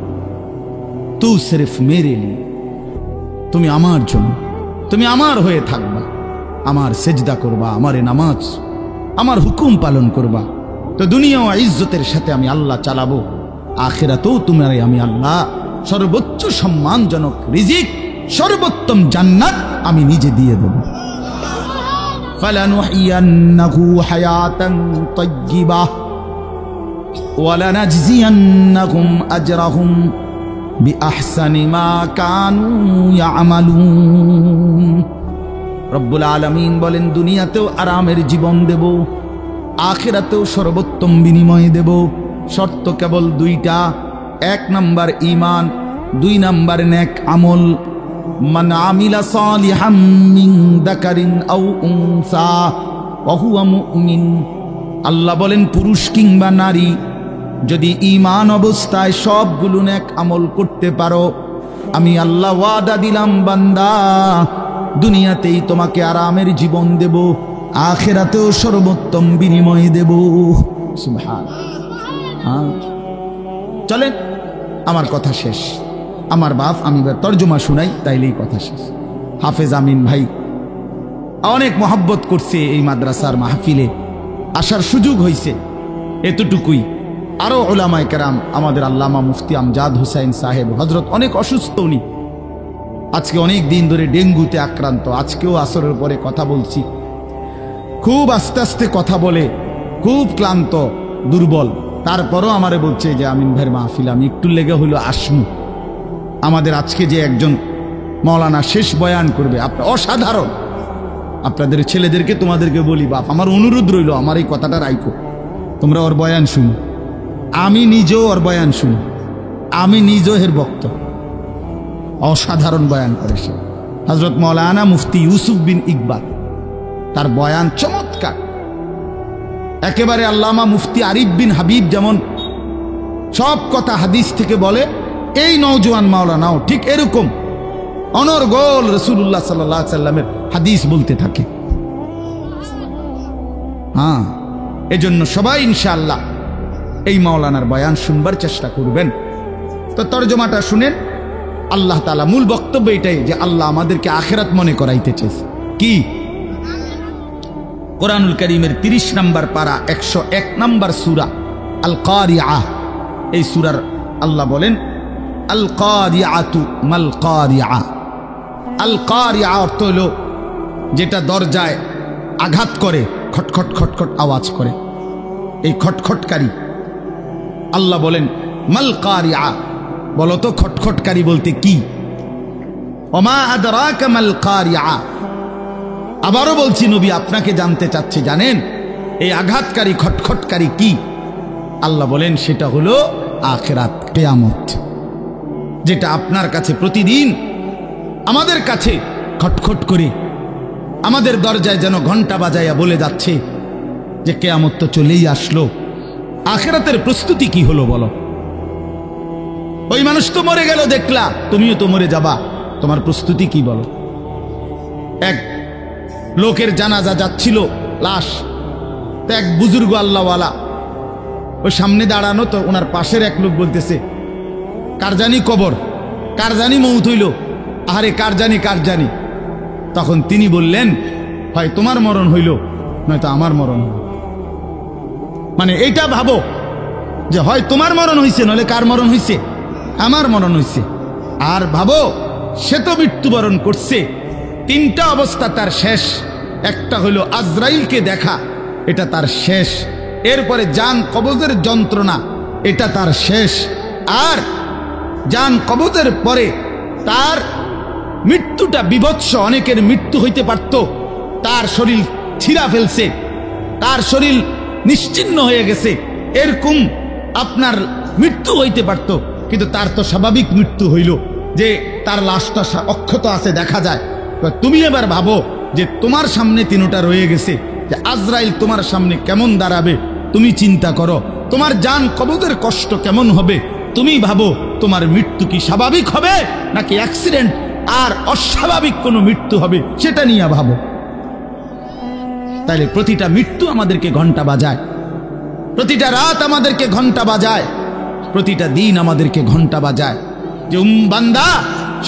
তু সিরফ মেরে লিয়ে, তুমি আমার জন্য, তুমি আমার হয়ে থাকবা, আমার সেজদা করবা, আমার নামাজ, আমার হুকুম পালন করবা। তো দুনিয়া ও ইজ্জতের সাথে আমি আল্লাহ চালাবো, আখিরাতেও তোমারে আমি আল্লাহ সর্বোচ্চ সম্মানজনক রিজিক, সর্বোত্তম জান্নাত আমি নিজে দিয়ে দেব। ফালানুহিয়ান্নাহু হায়াতান তাইয়্যিবাহ ওয়া লানাজজিয়ান্নাহুম আজরাহুম বিআহসানি মা কানু ইয়ামালুন। রব্বুল আলামিন বলেন দুনিয়াতেও আরামের জীবন দেব, আখিরাতেও সর্বোত্তম বিনিময় দেব। শর্ত কেবল দুইটা, এক নাম্বার ঈমান, দুই নাম্বার নেক আমল। মান আমিলা সালিহাম মিন যাকারিন আও উনসা ওয়া হুয়া মুমিন। আল্লাহ বলেন পুরুষ কিংবা নারী যদি ঈমান অবস্থায় সবগুলো নেক আমল করতে পারো, আমি আল্লাহ ওয়াদা দিলাম বান্দা দুনিয়াতেই তোমাকে আরামের জীবন দেব, আখিরাতেও সর্বোত্তম বিনিময় দেব। সুবহানাল্লাহ। চলেন, আমার কথা শেষ। আমার বাপ আমি তর্জমা শুনাই, তাইলেই কথা শেষ। হাফেজ আমিন ভাই অনেক মহব্বত করছে, এই মাদ্রাসার মাহফিলে আসার সুযোগ হয়েছে, এতটুকুই। আরো উলামায়ে কেরাম, আমাদের আল্লামা মুফতি আমজাদ হুসাইন সাহেব হযরত অনেক অসুস্থ, উনি আজকে অনেক দিন ধরে ডেঙ্গুতে আক্রান্ত। আজকেও আসরের পরে কথা বলছি, খুব আস্তে আস্তে কথা বলে, খুব ক্লান্ত, দুর্বল। তারপরও আমারে বলছে যে আমিন ভাইয়ের মাহফিল আমি একটু লেগে হইলো আসমু। আমাদের আজকে যে একজন মাওলানা শেষ বয়ান করবে, আপনার অসাধারণ। আপনাদের ছেলেদেরকে তোমাদেরকে বলি, বাপ আমার অনুরোধ রইল, আমার এই কথাটা রাইখো, তোমরা ওর বয়ান শুনো। আমি নিজেও ওর বয়ান শুনি, আমি নিজেও এর বক্ত। অসাধারণ বয়ান করে সে, হযরত মাওলানা মুফতি ইউসুফ বিন ইকবাল, তার বয়ান চমৎকার। একেবারে আল্লামা মুফতি আরিফ বিন হাবিব যেমন সব কথা হাদিস থেকে বলে, এই নওজোয়ান মাওলানাও ঠিক এরকম অনর্গল রাসূলুল্লাহ সাল্লাল্লাহু আলাইহি সাল্লামের হাদিস বলতে থাকে। হ্যাঁ, এজন্য সবাই ইনশাআল্লাহ এই মাওলানার বয়ান শুনবার চেষ্টা করবেন। তো তরজমাটা শুনেন। আল্লাহ তাআলা মূল বক্তব্য এটাই যে আল্লাহ আমাদেরকে আখিরাত মনে করাইতে চাইছে। কি? কোরআনুল কারীমের 30 নম্বর পারা 101 নম্বর সূরা আল কারিআহ, এই সূরার আল্লাহ বলেন আল কারিআতু মাল কারিআ। আল কারিআ অর্থ হলো যেটা দরজায় আঘাত করে, খটখট খটখট আওয়াজ করে, এই খটখটকারী। আল্লাহ বলেন মাল কারিআ, বলো তো খটখটকারী বলতে কি? ওমা আদরাকা মাল কারিআ। আবারও বলছি নবী আপনাকে জানতে চাচ্ছে, জানেন এই আঘাতকারী খটখটকারী কি? আল্লাহ বলেন সেটা হলো আখিরাত, কিয়ামত, যেটা আপনার কাছে প্রতিদিন আমাদের কাছে খটখট করে আমাদের দরজায় যেন ঘন্টা বাজাইয়া বলে যাচ্ছে যে কিয়ামত তো চলেই আসলো। আখিরাতের প্রস্তুতি কি হলো বলো? ওই মানুষ তো মরে গেল দেখলা, তুমিও তো মরে যাবা, তোমার প্রস্তুতি কি বলো? এক লোকের জানাজা যাচ্ছিল, লাশ, তো এক বুজুর্গ আল্লাহওয়ালা ওই সামনে দাঁড়ানো, তো ওনার পাশের এক লোক বলতেছে কার জানি কবর, কার জানি মৌত হইল, আরে কার জানি কার জানি। তখন তিনি বললেন হয় তোমার মরণ হইল নয়তো আমার মরণ হইল। মানে এইটা ভাবো যে হয় তোমার মরণ হইছে নইলে কার মরণ হইছে? আমার মরণ হইছে। আর ভাবো সে তো মৃত্যুবরণ করছে, তিনটা অবস্থা তার শেষ। একটা হইল আজরাইলকে দেখা, এটা তার শেষ। এরপরে জান কবজের যন্ত্রণা, এটা তার শেষ। আর জান কবজের পরে তার মৃত্যুটা বিভৎস। অনেকের মৃত্যু হইতে পারত, তার শরীর ছিঁড়া ফেলছে, তার শরীর নিশ্চিহ্ন হয়ে গেছে, এরকম আপনার মৃত্যু হইতে পারত। কিন্তু তার তো স্বাভাবিক মৃত্যু হইল যে তার লাশটা অক্ষত আছে, দেখা যায়। তুমি এবার ভাবো যে তোমার সামনে তিনটা রয়ে গেছে, যে আজরাইল তোমার সামনে কেমন দাঁড়াবে, তুমি চিন্তা করো। তোমার জান কবজের কষ্ট কেমন হবে, তুমি ভাবো। তোমার মৃত্যু কি স্বাভাবিক হবে নাকি অ্যাক্সিডেন্ট আর অস্বাভাবিক কোনো মৃত্যু হবে, সেটা নিয়ে ভাবো। তাইলে প্রতিটা মৃত্যু আমাদেরকে ঘন্টা বাজায়, প্রতিটা রাত আমাদেরকে ঘন্টা বাজায়, প্রতিটা দিন আমাদেরকে ঘন্টা বাজায় যে বান্দা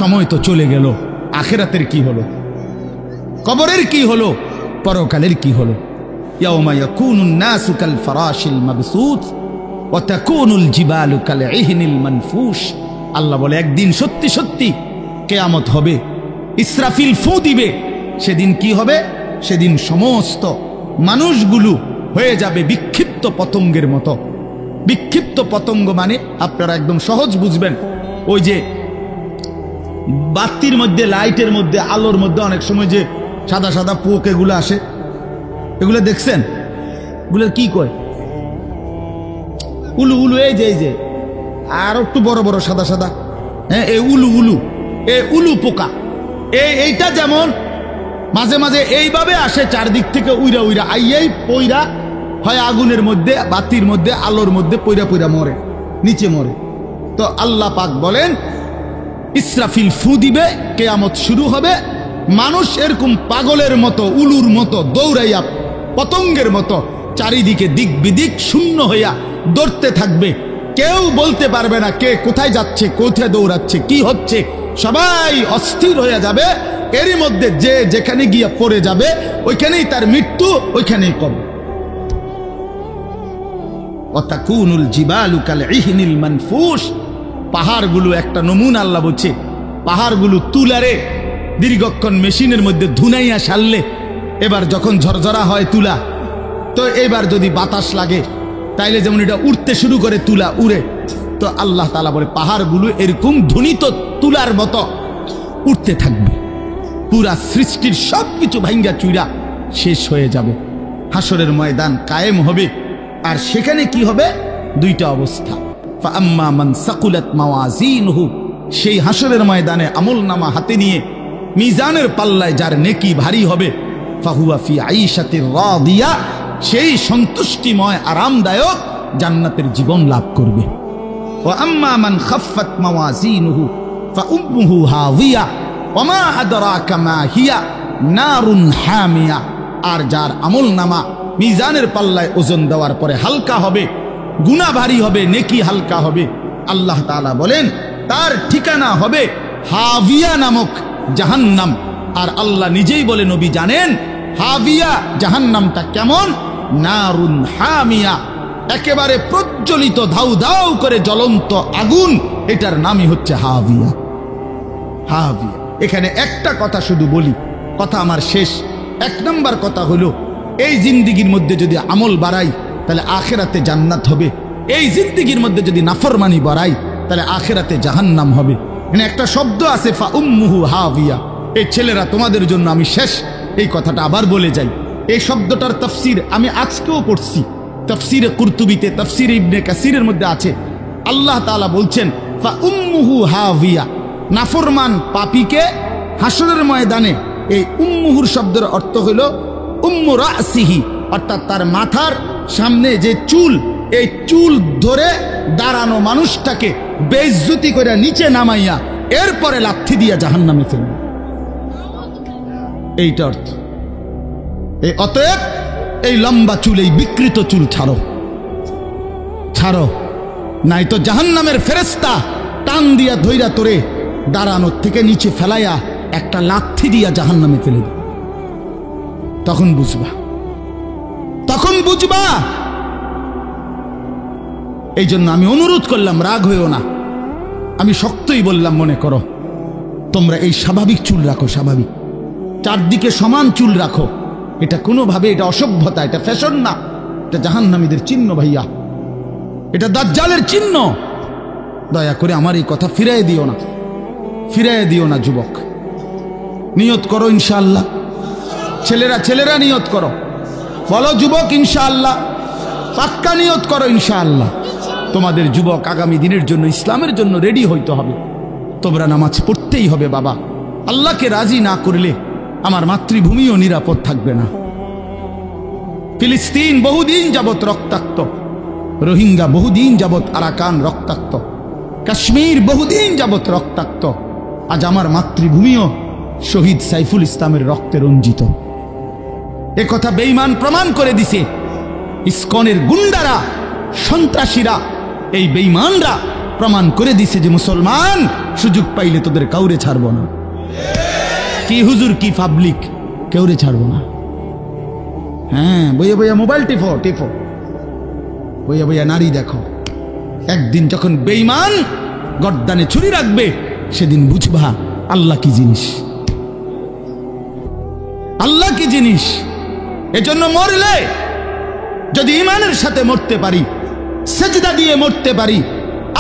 সময় তো চলে গেল, আখিরাতের কি হলো, কবরের কি হলো, পরকালের কি হলো। ইয়াউমা ইয়াকুনুন নাসু কাল ফারাশিল মাবসুত ওয়া তাকুনুল জিবালু কাল ইহনিল মানফুশ। আল্লাহ বলে একদিন সত্যি সত্যি কিয়ামত হবে, ইসরাফিল ফু দিবে। সেদিন কি হবে? সেদিন সমস্ত মানুষগুলো হয়ে যাবে বিক্ষিপ্ত পতঙ্গের মতো। বিক্ষিপ্ত পতঙ্গ মানে আপনারা একদম সহজ বুঝবেন, ওই যে বাতির মধ্যে, লাইটের মধ্যে, আলোর মধ্যে অনেক সময় যে সাদা সাদা পোক এগুলো আসে, এগুলো দেখছেন? এগুলো কি কয়? উলু উলু। এই যে আর একটু বড় বড় সাদা সাদা, হ্যাঁ, এই উলু উলু, এই উলু পোকা। এইটা যেমন মাঝে মাঝে এইভাবে আসে চারদিক থেকে উইরা উইরা আইয়াই পইরা হয় আগুনের মধ্যে, বাতির মধ্যে, আলোর মধ্যে পইরা পইরা মরে, নিচে মরে। তো আল্লাহ পাক বলেন ইসরাফিল ফু দিবে, কিয়ামত শুরু হবে। মানুষ এরকম পাগলের মতো, উলুর মতো দৌড়াইয়া পতঙ্গের মতো চারিদিকে দিক বিদিক শূন্য হইয়া দৌড়তে থাকবে। কেউ বলতে পারবে না কে কোথায় যাচ্ছে, কোথায় দৌড়াচ্ছে, কি হচ্ছে। সবাই অস্থির হয়ে যাবে। এরই মধ্যে যে যেখানে গিয়ে পড়ে যাবে ওইখানেই তার মৃত্যু, ওইখানেই কবর। ওয়াতাকুনুল জিবালু কাল ইহনিল মানফুশ। পাহাড়গুলো একটা নমুনা আল্লাহ বলছে, পাহাড়গুলো তুলারে দীর্ঘক্ষণ মেশিনের মধ্যে ধুনাইয়া সারলে এবার যখন ঝরঝরা হয় তুলা, তো এবার যদি বাতাস লাগে তাইলে যেমন এটা উঠতে শুরু করে, তুলা উড়ে। তো আল্লাহ তাআলা বলে পাহাড়গুলো এরকম ধ্বনিত তুলার মতো উঠতে থাকবে। পুরা সৃষ্টির সবকিছু ভাঙ্গা চুইরা শেষ হয়ে যাবে। হাসরের ময়দান কায়েম হবে। আর সেখানে কি হবে? দুইটা অবস্থা। ফাআম্মা মান সাকুলাত মাওয়াজিনহু, সেই হাসরের ময়দানে আমলনামা হাতে নিয়ে মিজানের পাল্লায় যার নেকি ভারী হবে, ফাহুয়া ফি আইশাতির রাদিয়া, সেই সন্তুষ্টিময় আরামদায়ক জান্নাতের জীবন লাভ করবে। ওয়া আম্মা মান খাফফাত মাওয়াজিনহু ফাউম্মুহু হাওিয়া ওয়া মা আদরাকা মা হিয়া নারুন হামিয়া। আর যার আমলনামা মিজানের পাল্লায় ওজন দেওয়ার পরে হালকা হবে, গুনাহ ভারী হবে, নেকি হালকা হবে, আল্লাহ তাআলা বলেন তার ঠিকানা হবে হাবিয়া নামক জাহান্নাম। আর আল্লাহ নিজেই বলে, নবী জানেন হাবিয়া জাহান্নামটা কেমন? নারুন হামিয়া, একেবারে প্রজ্বলিত ধাউ ধাউ করে জ্বলন্ত আগুন, এটার নামই হচ্ছে হাবিয়া। হাবিয়া। এখানে একটা কথা শুধু বলি, কথা আমার শেষ। এক নম্বর কথা হলো, এই জিন্দিগির মধ্যে যদি আমল বাড়াই তাহলে আখিরাতে জান্নাত হবে। এই জিন্দিগির মধ্যে যদি নাফরমানি বাড়াই তাহলে আখিরাতে জাহান্নাম হবে। এখানে একটা শব্দ আছে ফাউম্মুহু হাবিয়া। এই ছেলেরা, তোমাদের জন্য আমি শেষ এই কথাটা আবার বলে যাই। এই শব্দটার তাফসীর আমি আজকেও পড়ছি, তাফসীরে কুরতুবিতে, তাফসীরে ইবনে কাসিরের মধ্যে আছে। আল্লাহ তাআলা বলছেন ফাউম্মুহু হাবিয়া, নাফরমান পাপীকে হাসরের ময়দানে, এই উম্মুহুর শব্দের অর্থ হলো উম্মু রাসিহি, অর্থাৎ তার মাথার সামনে যে চুল, এই চুল ধরে দাঁড়ানো মানুষটাকে বেইজ্জতি করে নিচে নামাইয়া এরপরে লাথি দিয়া জাহান্নামে ফেলবে। এইটা অর্থ। এই অতএব এই লম্বা চুল, এই বিকৃত চুল ছাড়ো, ছাড়ো, নাই তো জাহান্নামের ফেরেশতা টান দিয়া ধইরা তোরে দাঁড়ানোর থেকে নিচে ফেলাইয়া একটা লাথি দিয়া জাহান্নামে ফেলে দেবে। তখন বুঝবা, তখন বুঝবা। এই জন্য আমি অনুরোধ করলাম, রাগ হইও না, আমি শক্তই বললাম, মনে করো তোমরা এই স্বাভাবিক চুল রাখো, স্বাভাবিক চারদিকে সমান চুল রাখো। এটা কোনোভাবে এটা অসভ্যতা, এটা ফ্যাশন না, এটা জাহান্নামীদের চিহ্ন ভাইয়া, এটা দাজ্জালের চিহ্ন। দয়া করে আমার এই কথা ফিরাই দিও না, ফিরাই দিও না যুবক। নিয়ত করো ইনশাআল্লাহ, ছেলেরা নিয়ত করো, বলো যুবক ইনশাআল্লাহ, পাক্কা নিয়ত করো ইনশাআল্লাহ। তোমাদের যুবক আগামী দিনের জন্য, ইসলামের জন্য রেডি হইতে হবে। তোমরা নামাজ পড়তেই হবে বাবা। আল্লাহকে রাজি না করলে আমার মাতৃভূমিও নিরাপদ থাকবে না। ফিলিস্তিন বহুদিন যাবৎ রক্তাক্ত, রোহিঙ্গা বহুদিন যাবৎ আরাকান রক্তাক্ত, কাশ্মীর বহুদিন যাবৎ রক্তাক্ত। আজ আমার মাতৃভূমিও শহীদ সাইফুল ইসলামের রক্তে রঞ্জিত। এ কথা বেঈমান প্রমাণ করে দিছে। ইসকনের গুন্ডারা, সন্ত্রাসীরা, এই বেঈমানরা প্রমাণ করে দিছে যে মুসলমান সুযোগ পাইলে তোদের কাউরে ছাড়বো না। কি হুজুর, কি পাবলিক, কেউরে ছাড়বো না। হ্যাঁ, বইয়া বইয়া মোবাইল টিপো, বইয়া বইয়া নারী দেখো। একদিন যখন বেঈমান গর্দানে ছুরি রাখবে, সেদিন বুঝবা আল্লাহ কি জিনিস, আল্লাহ কি জিনিস। এজন্য মরলে যদি ঈমানের সাথে মরতে পারি, সেজদা দিয়ে মরতে পারি,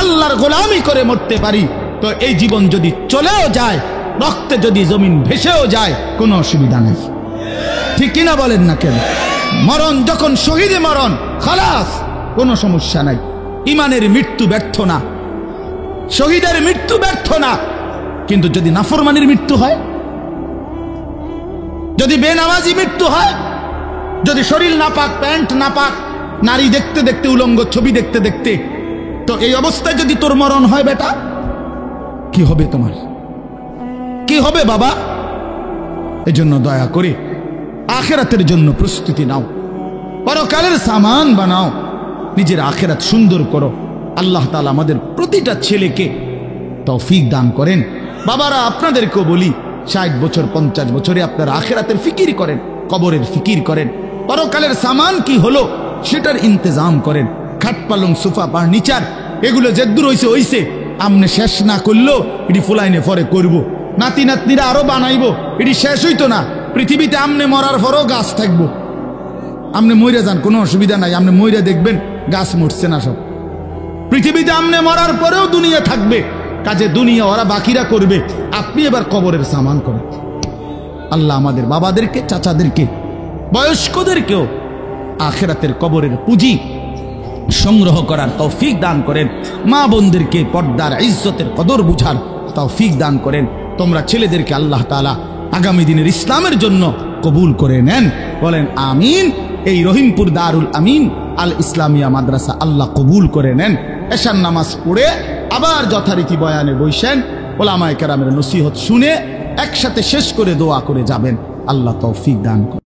আল্লাহর গোলামি করে মরতে পারি, তো এই জীবন যদি চলেও যায়, রক্তে যদি জমিন ভেসেও যায়, কোনো অসুবিধা নেই। ঠিক কিনা বলেন না কেন? মরণ যখন শহীদে মরণ, খালাস, কোনো সমস্যা নাই। ঈমানের মৃত্যু ব্যর্থ না, শহীদের মৃত্যু ব্যর্থ না। কিন্তু যদি নাফরমানির মৃত্যু হয়, যদি বেনামাজি মৃত্যু হয়, যদি শরীর নাপাক, প্যান্ট নাপাক, নারী দেখতে দেখতে, উলঙ্গ ছবি দেখতে দেখতে, তো এই অবস্থায় যদি তোর মরণ হয় বেটা, কি হবে তোমার, কি হবে বাবা? এজন্য দয়া করে আখিরাতের জন্য প্রস্তুতি নাও, পরকালের সামান বানাও, নিজের আখিরাত সুন্দর করো। আল্লাহ তাআলা আমাদের প্রতিটা ছেলেকে তৌফিক দান করেন। বাবারা, আপনাদেরকেও বলি, 60 বছর 50 বছরে আপনারা আখিরাতের ফিকির করেন, কবরের ফিকির করেন, পরকালের সামান কি হলো সেটার ইন্তজাম করেন। খাট পালং, সোফা, ফার্নিচার, এগুলো যেদূর হইছে হইছে, আমনে শেষ না করলেও এটি ফুলাইনে পরে করব, নাতি নাতনিরা আরো বানাইবো, এটি শেষ হইতো না। পৃথিবীতে আমনে মরার পরও গাছ থাকবো। আমনে মইরা যান, কোনো অসুবিধা নাই, আমনে মইরা দেখবেন গাছ মরছে না সব। পৃথিবীতে আমনে মরার পরেও দুনিয়া থাকবে, কাজে দুনিয়া ওরা বাকিরা করবে, আপনি এবার কবরের সামান করেন। আল্লাহ আমাদের বাবাদেরকে, চাচাদেরকে, বয়স্কদেরকেও আখিরাতের কবরের পুঁজি সংগ্রহ করার তৌফিক দান করেন। মা বোনদেরকে পর্দার ইজ্জতের কদর বুঝার তৌফিক দান করেন। তোমরা ছেলেদেরকে আল্লাহ তাআলা আগামী দিনের ইসলামের জন্য কবুল করে নেন, বলেন আমিন। এই রহিমপুর দারুল আমিন আল ইসলামিয়া মাদ্রাসা আল্লাহ কবুল করে নেন। এশার নামাজ পড়ে আবার যথারীতি বয়ানে বসেন, ওলামায়ে কেরামের নসিহত শুনে একসাথে শেষ করে দোয়া করে যাবেন। আল্লাহ তৌফিক দান করেন।